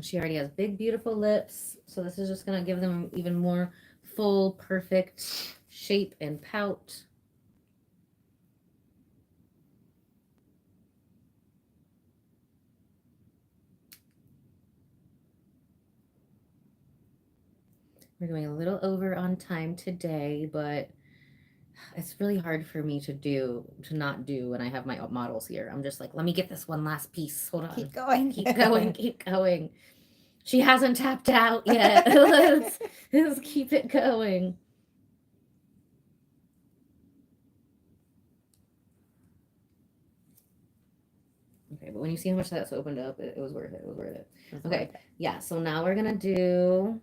She already has big, beautiful lips. So this is just going to give them even more full, perfect shape and pout. We're going a little over on time today, but it's really hard for me to not do when I have my models here. I'm just like, let me get this one last piece. Hold on. Keep going. Keep going. Keep going. She hasn't tapped out yet. let's keep it going. Okay, but when you see how much that's opened up, it was worth it. It was worth it. Okay, yeah, so now we're going to do...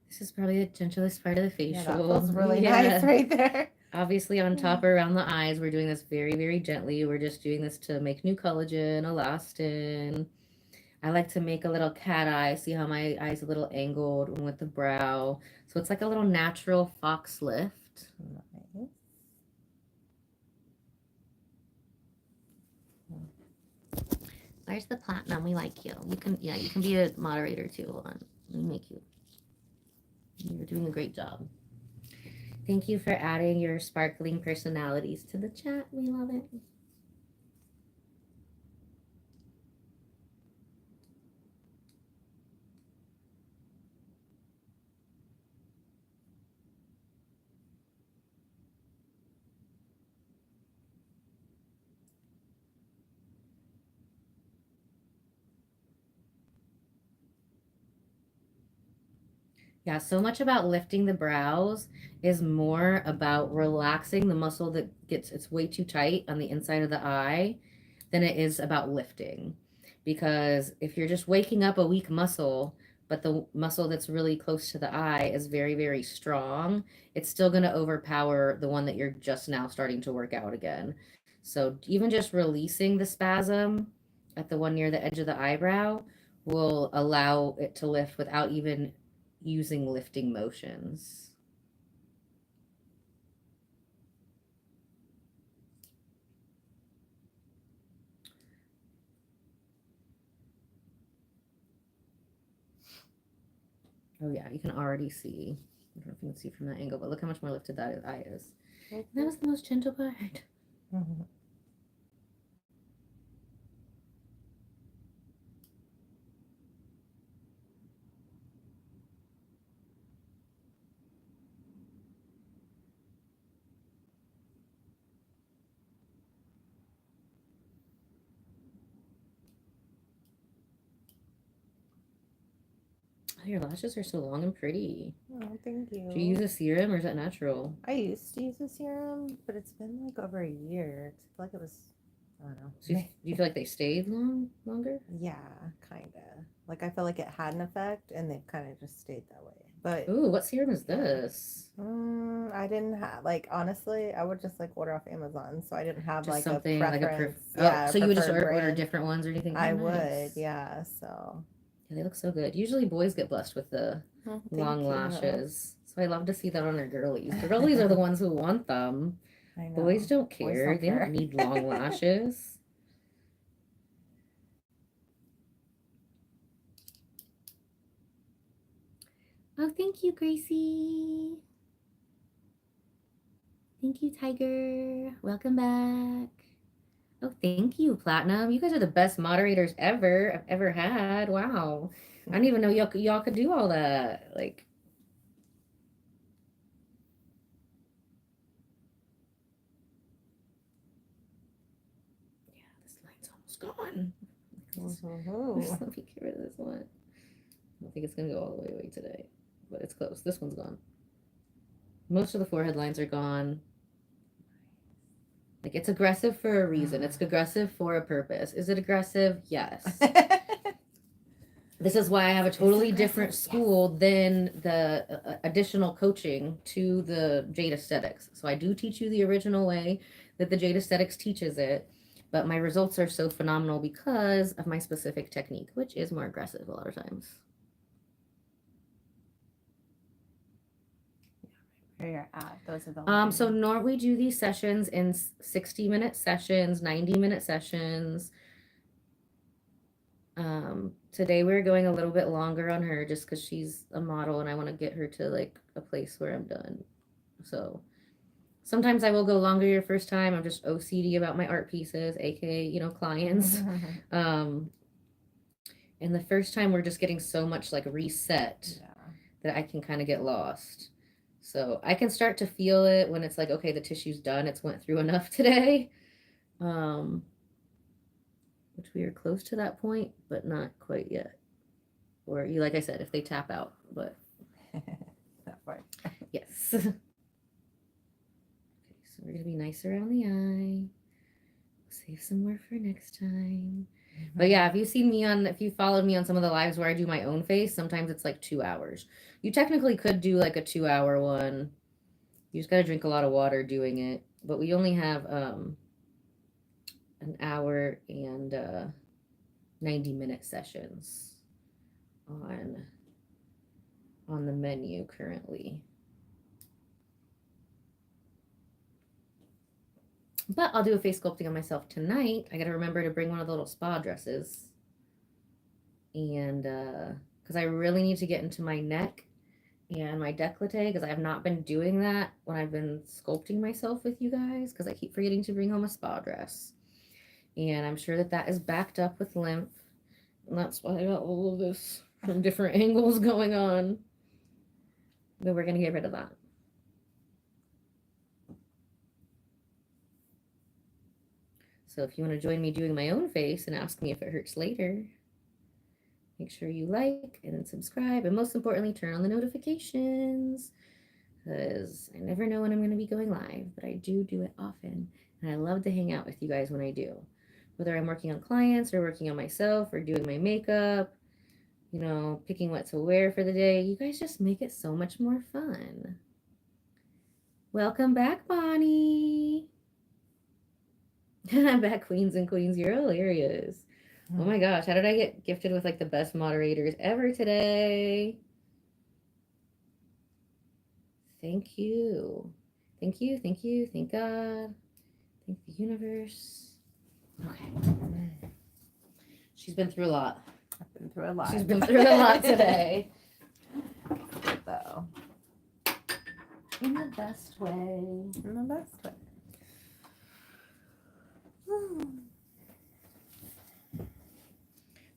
This is probably the gentlest part of the facial. Yeah, that feels really nice right there. obviously on top or around the eyes. We're doing this very, very gently. We're just doing this to make new collagen, elastin. I like to make a little cat eye. See how my eye's a little angled with the brow. So it's like a little natural fox lift. Nice. Where's the platinum? We like you. You can, yeah, you can be a moderator too. Hold on. Let me make you. You're doing a great job. Thank you for adding your sparkling personalities to the chat. We love it. Yeah, so much about lifting the brows is more about relaxing the muscle that gets it's way too tight on the inside of the eye than it is about lifting. Because if you're just waking up a weak muscle, but the muscle that's really close to the eye is very, very strong, it's still going to overpower the one that you're just now starting to work out again. So even just releasing the spasm at the one near the edge of the eyebrow will allow it to lift without even using lifting motions. Oh yeah, you can already see. I don't know if you can see from that angle, but look how much more lifted that eye is. And that was the most gentle part. Mm-hmm. Oh, your lashes are so long and pretty. Oh, thank you. Do you use a serum or is that natural? I used to use a serum, but it's been like over a year. I feel like it was, I don't know. So do you feel like they stayed longer? Yeah, kind of. Like I feel like it had an effect, and they've kind of just stayed that way. But Ooh, what serum is this? I didn't have like honestly, I would just like order off Amazon, so I didn't have Just like something a like preference. oh, so you would just preferred order brand. different ones or anything? I Oh, would, nice. yeah. So Yeah, they look so good. Usually boys get blessed with the long lashes. So I love to see that on their girlies. The girlies are the ones who want them. I know. Boys don't Boys care. They don't need long lashes. Oh, thank you, Gracie. Thank you, Tiger. Welcome back. Oh, thank you, Platinum. You guys are the best moderators ever I've ever had. Wow. I didn't even know y'all could do all that. Like, yeah, this light's almost gone. Let me get rid of this one. I don't think it's gonna go all the way away today, but it's close. This one's gone. Most of the forehead lines are gone. Like, it's aggressive for a reason. It's aggressive for a purpose. Is it aggressive? Yes. This is why I have a totally different school than the additional coaching to the Jade Aesthetics. So I do teach you the original way that the Jade Aesthetics teaches it, but my results are so phenomenal because of my specific technique, which is more aggressive a lot of times. Where you're at, those are the so normally we do these sessions in 60-minute sessions, 90-minute sessions. Today we're going a little bit longer on her just because she's a model and I want to get her to like a place where I'm done. So sometimes I will go longer your first time. I'm just OCD about my art pieces, aka, clients. And the first time we're just getting so much like reset that I can kind of get lost. So I can start to feel it when it's like, okay, the tissue's done. It's went through enough today. Which we are close to that point, but not quite yet. Or like I said, if they tap out, but that part. Yes. Okay, so we're gonna be nice around the eye. Save some more for next time. But yeah, if you followed me on some of the lives where I do my own face, sometimes it's like 2 hours. You technically could do like a 2-hour one, You just got to drink a lot of water doing it. But we only have an hour and 90-minute sessions on the menu currently. But I'll do a face sculpting on myself tonight. I got to remember to bring one of the little spa dresses. And because I really need to get into my neck and my décolleté, because I have not been doing that when I've been sculpting myself with you guys, because I keep forgetting to bring home a spa dress. And I'm sure that that is backed up with lymph. And that's why I got all of this from different angles going on. But we're going to get rid of that. So if you want to join me doing my own face and ask me if it hurts later, make sure you like and subscribe. And most importantly, turn on the notifications. Because I never know when I'm going to be going live. But I do it often. And I love to hang out with you guys when I do. Whether I'm working on clients or working on myself or doing my makeup, you know, picking what to wear for the day. You guys just make it so much more fun. Welcome back, Bonnie. I'm back, Queens and Queens. You're hilarious. Oh my gosh, how did I get gifted with like the best moderators ever today? Thank you. Thank you, thank you, thank God. Thank the universe. Okay. She's been through a lot. I've been through a lot. She's been through a lot today. Though. In the best way. In the best way.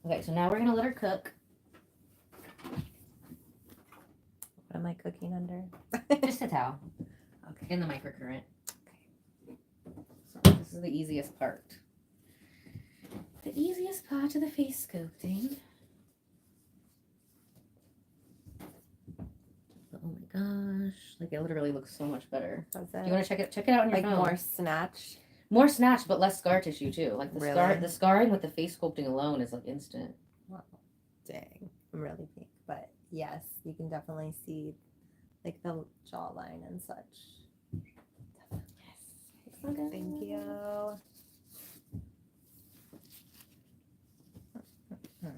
Okay, so now we're going to let her cook. What am I cooking under? Just a towel. Okay. In the microcurrent. Okay. So this is the easiest part. The easiest part of the face sculpting. But oh my gosh. Like it literally looks so much better. Does Do you want to check it out on your like phone? more snatch? More snatch, but less scar tissue too. Like Really? the scarring with the face sculpting alone is like instant. Wow. Dang. I'm really pink. But yes, you can definitely see like the jawline and such. Yes. Okay. Thank you. Okay.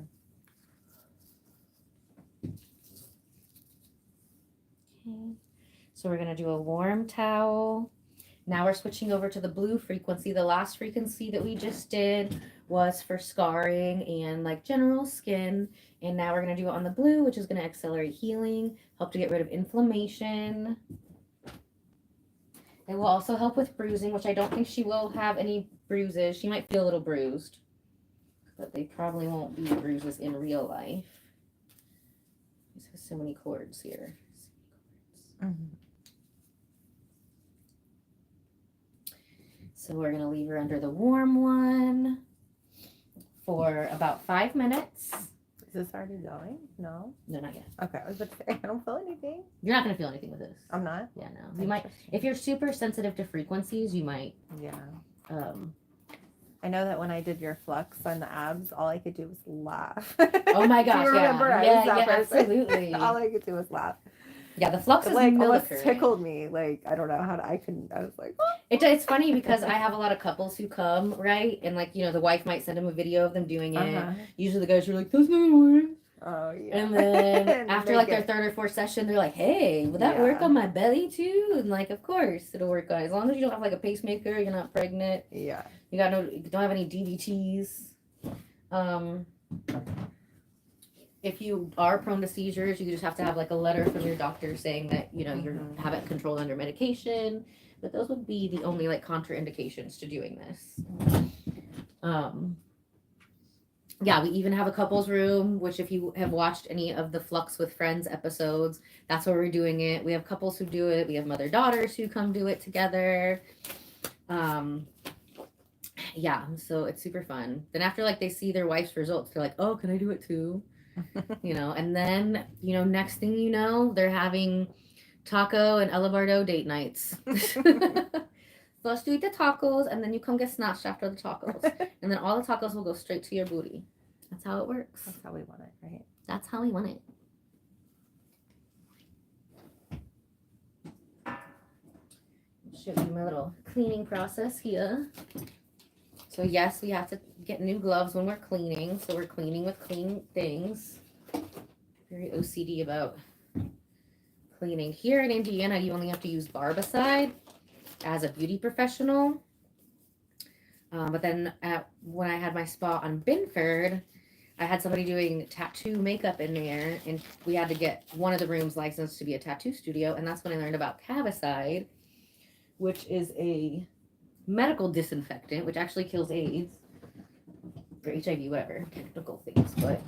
So we're going to do a warm towel. Now we're switching over to the blue frequency. The last frequency that we just did was for scarring and like general skin. And now we're going to do it on the blue, which is going to accelerate healing, help to get rid of inflammation. It will also help with bruising, which I don't think she will have any bruises. She might feel a little bruised, but they probably won't be bruises in real life. There's so many cords here. Mm-hmm. So we're going to leave her under the warm one for about 5 minutes. Is this already going? No? No, not yet. Okay, I was about to say, I don't feel anything. You're not going to feel anything with this. I'm not? Yeah, no. You might, if you're super sensitive to frequencies, you might. Yeah. I know that when I did your flux on the abs, all I could do was laugh. Oh my gosh, Do you remember? yeah. I Yeah, was that yeah, person. absolutely. All I could do was laugh. Yeah, the flux It is like almost millicurrent. tickled me. Like, I don't know how to, I was like, oh. It's funny because I have a lot of couples who come, right? And like, you know, the wife might send them a video of them doing it. Uh-huh. Usually the guys are like, that's not work. Oh, yeah. And then And after like their third or fourth session, they're like, hey, would that work on my belly too? And like, of course it'll work on, as long as you don't have like a pacemaker, you're not pregnant. Yeah. You don't have any DVTs. If you are prone to seizures, you just have to have like a letter from your doctor saying that, you know, you haven't controlled under medication. But those would be the only like contraindications to doing this. Yeah, we even have a couples room, which if you have watched any of the Flux with Friends episodes, that's where we're doing it. We have couples who do it. We have mother-daughters who come do it together. Yeah, so it's super fun. Then after like they see their wife's results, they're like, oh, can I do it too? You know, and then, you know, next thing you know, they're having taco and Bardo date nights. First you eat the tacos, and then you come get snatched after the tacos. And then all the tacos will go straight to your booty. That's how it works. That's how we want it, right? That's how we want it. show you my little cleaning process here. So yes, we have to get new gloves when we're cleaning. So we're cleaning with clean things. Very OCD about cleaning. Here in Indiana, you only have to use barbicide as a beauty professional. But then when I had my spa on Binford, I had somebody doing tattoo makeup in there, and we had to get one of the rooms licensed to be a tattoo studio, and that's when I learned about Cavicide, which is a medical disinfectant, which actually kills AIDS or HIV, whatever, technical things. But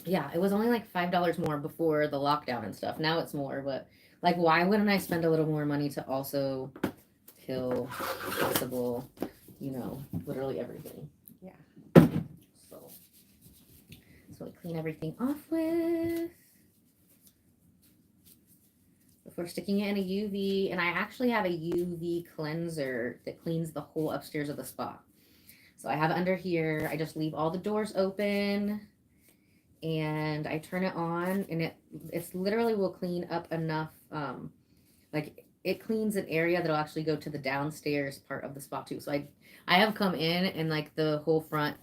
yeah, it was only like $5 more before the lockdown and stuff. Now it's more, but like, why wouldn't I spend a little more money to also kill possible, you know, literally everything? Yeah. So we clean everything off with before sticking it in a UV. And I actually have a UV cleanser that cleans the whole upstairs of the spa. So I have it under here. I just leave all the doors open and I turn it on, and it's literally will clean up enough. Like it cleans an area that'll actually go to the downstairs part of the spa too. So I have come in and like the whole front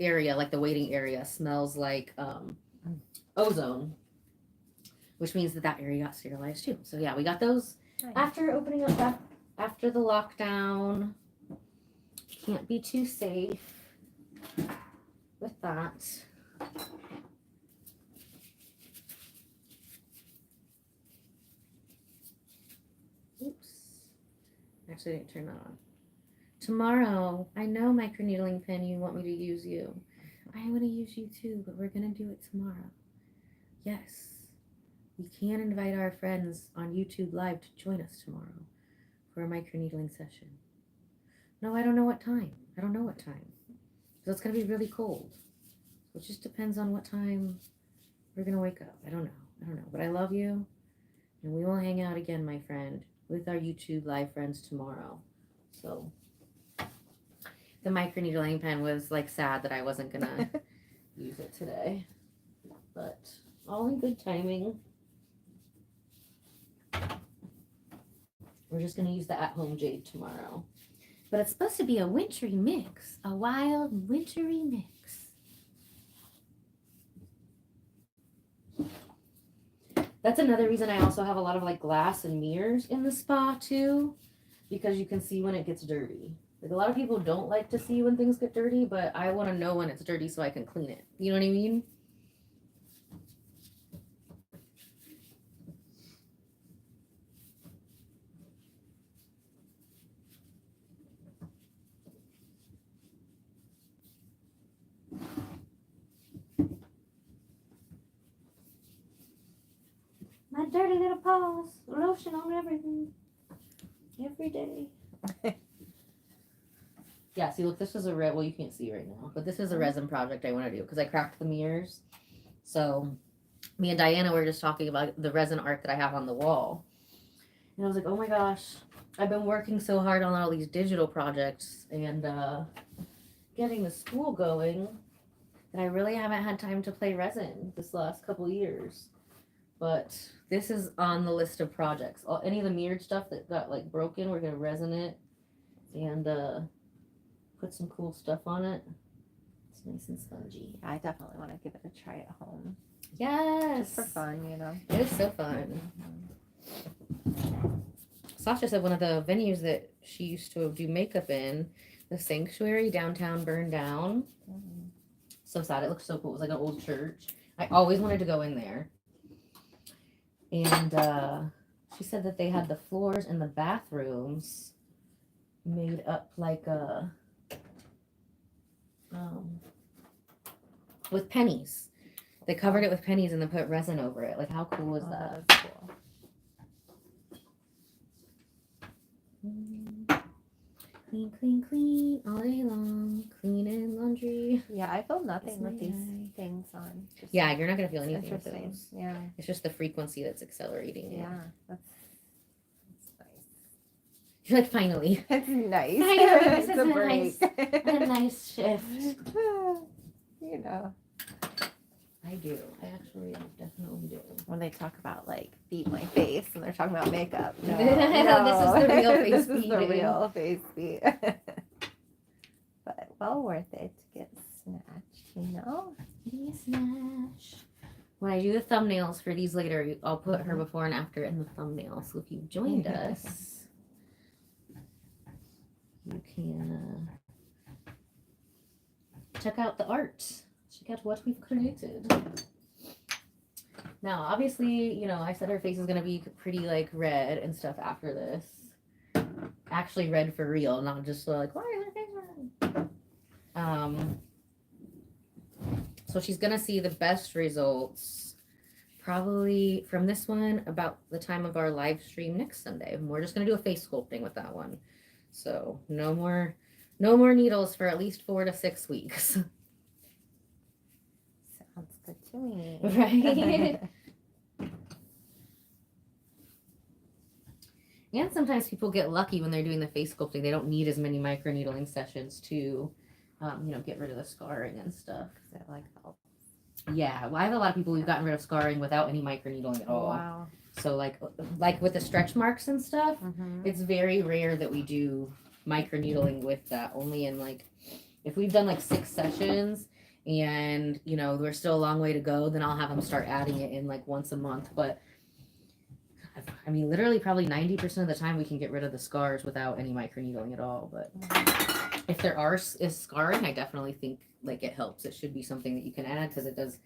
area, like the waiting area, smells like ozone, which means that area got sterilized too. So yeah, we got those after opening up after the lockdown. Can't be too safe with that. Oops, actually I didn't turn that on. Tomorrow, I know, microneedling pen, you want me to use you. I want to use you too, but we're going to do it tomorrow. Yes, we can invite our friends on YouTube Live to join us tomorrow for a microneedling session. No, I don't know what time. I don't know what time. So it's going to be really cold. So it just depends on what time we're going to wake up. I don't know. But I love you. And we will hang out again, my friend, with our YouTube Live friends tomorrow. So the microneedling pen was like sad that I wasn't gonna use it today, but all in good timing. We're just gonna use the at-home jade tomorrow, but it's supposed to be a wintry mix, a wild wintry mix. That's another reason I also have a lot of like glass and mirrors in the spa too, because you can see when it gets dirty. Like a lot of people don't like to see when things get dirty, but I want to know when it's dirty so I can clean it. You know what I mean? My dirty little paws, lotion on everything, every day. Yeah, see, look, this is well, you can't see right now, but this is a resin project I want to do because I cracked the mirrors. So me and Diana were just talking about the resin art that I have on the wall. And I was like, oh my gosh, I've been working so hard on all these digital projects and getting the school going that I really haven't had time to play resin this last couple of years. But this is on the list of projects. Any of the mirrored stuff that got like broken, we're going to resin it and put some cool stuff on it. It's nice and spongy. I definitely want to give it a try at home. Yes. Just for fun, you know. It is so fun. Sasha said one of the venues that she used to do makeup in, the Sanctuary downtown, burned down. Mm-hmm. So sad. It looked so cool. It was like an old church. I always wanted to go in there. And she said that they had the floors in the bathrooms made up like with pennies. They covered it with pennies and then put resin over it. Like, how cool is that? That's cool. Clean, clean, clean all day long. Clean and laundry. Yeah, I feel nothing It's with these nice. things on. Just Yeah, you're not going to feel anything with interesting. those. Yeah. It's just the frequency that's accelerating it. Yeah, that's nice. You're like, finally. It's nice. Finally, this It's is a a break. nice shift. You know. I do. I actually definitely do. When they talk about like beat my face and they're talking about makeup. No, This is the real face This is beating. the real face beat. But well worth it to get snatched, you know? Give me a snatch. When I do the thumbnails for these later, I'll put her before and after in the thumbnail. So if you've joined us, you can check out the art. Check out what we've created. Now, obviously, you know, I said her face is going to be pretty, like, red and stuff after this. Actually red for real, not just like, why is her face red? So she's going to see the best results probably from this one about the time of our live stream next Sunday. We're just going to do a face sculpting with that one. So no more needles for at least 4 to 6 weeks. Sounds good to me. Right? And sometimes people get lucky when they're doing the face sculpting. They don't need as many microneedling sessions to, you know, get rid of the scarring and stuff. That like helps. Yeah, well, I have a lot of people who've gotten rid of scarring without any microneedling at all. Wow. So like with the stretch marks and stuff, Mm-hmm. it's very rare that we do microneedling with that. Only in like, if we've done like 6 sessions and, you know, we're still a long way to go, then I'll have them start adding it in like once a month. But I mean, literally probably 90% of the time we can get rid of the scars without any microneedling at all. But if there is scarring, I definitely think like it helps. It should be something that you can add because it does,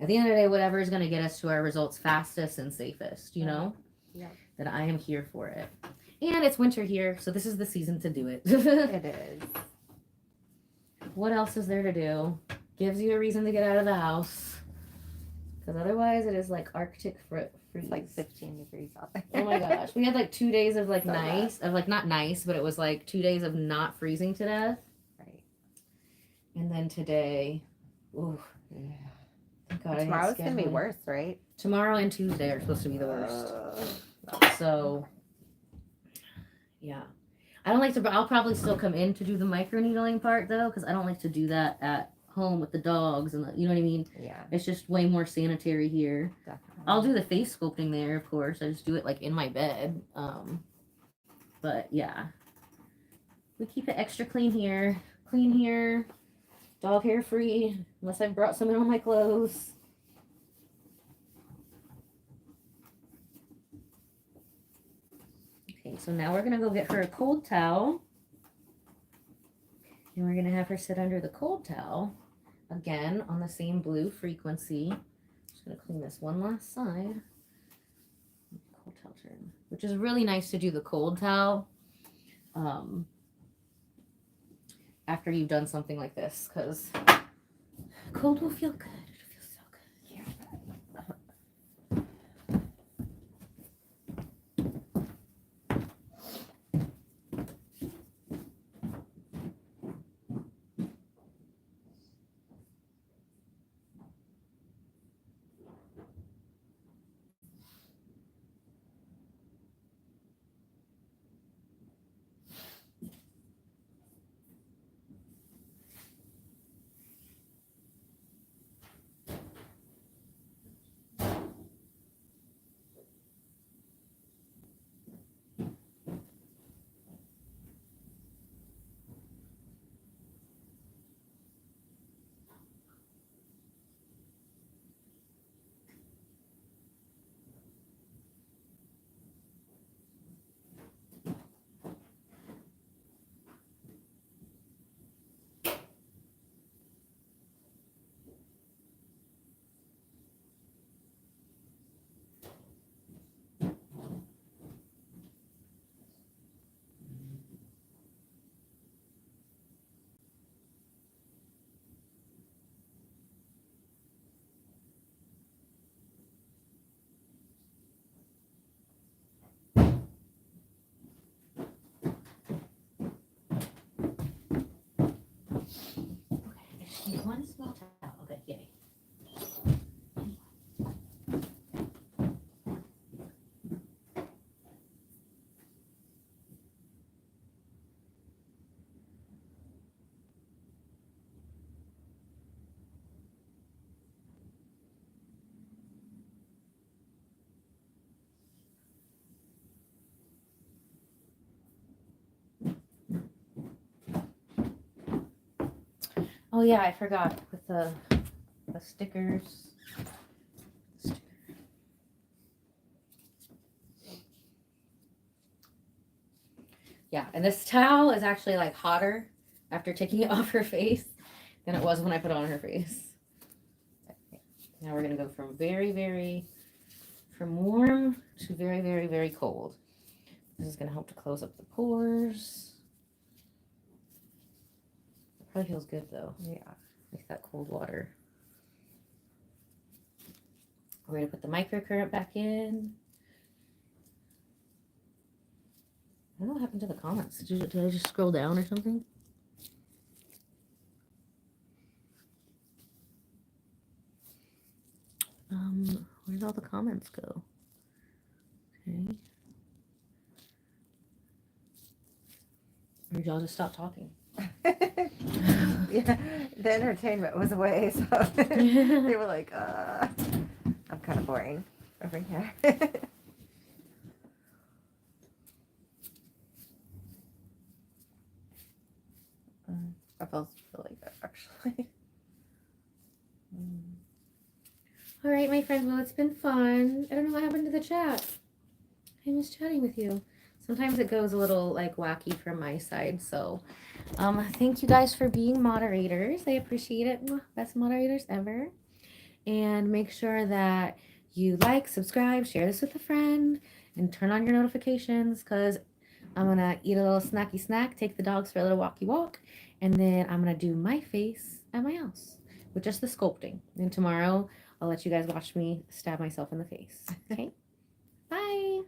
at the end of the day, whatever is going to get us to our results fastest and safest, you know? Yeah. Then I am here for it. And it's winter here, so this is the season to do it. It is. What else is there to do? Gives you a reason to get out of the house. Because otherwise it is like Arctic freeze. It's like 15 degrees out there. Oh my gosh. We had like 2 days of like So nice, of like not nice, but it was like 2 days of not freezing to death. Right. And then today, ooh. Yeah. Thank God Tomorrow's going to be worse, right? Tomorrow and Tuesday are supposed to be the worst. So, yeah. I don't like to, I'll probably still come in to do the microneedling part though, because I don't like to do that at home with the dogs and you know what I mean? Yeah. It's just way more sanitary here. Definitely. I'll do the face sculpting there, of course. I just do it like in my bed. But yeah. We keep it extra clean here. Clean here. Dog hair free, unless I've brought some in on my clothes. Okay, so now we're gonna go get her a cold towel. And we're gonna have her sit under the cold towel. Again, on the same blue frequency. Just gonna clean this one last side. Cold towel turn, which is really nice to do the cold towel after you've done something like this, because cold will feel good. It'll feel so good. Oh yeah, I forgot with the stickers. Yeah, and this towel is actually like hotter after taking it off her face than it was when I put it on her face. Now we're gonna go from from warm to very cold. This is gonna help to close up the pores. It probably feels good though. Yeah. Like that cold water. We're gonna put the microcurrent back in. I don't know what happened to the comments. Did I just scroll down or something? Where did all the comments go? Okay. Or did y'all just stop talking? Yeah, the entertainment was away, so they were like, I'm kind of boring over here. That feels really good, actually. All right, my friends. Well, it's been fun. I don't know what happened to the chat. I miss chatting with you. Sometimes it goes a little like wacky from my side. So, thank you guys for being moderators. I appreciate it. Best moderators ever. And make sure that you like, subscribe, share this with a friend, and turn on your notifications because I'm gonna eat a little snacky snack, take the dogs for a little walkie walk, and then I'm gonna do my face at my house with just the sculpting. And tomorrow I'll let you guys watch me stab myself in the face. Okay? Bye.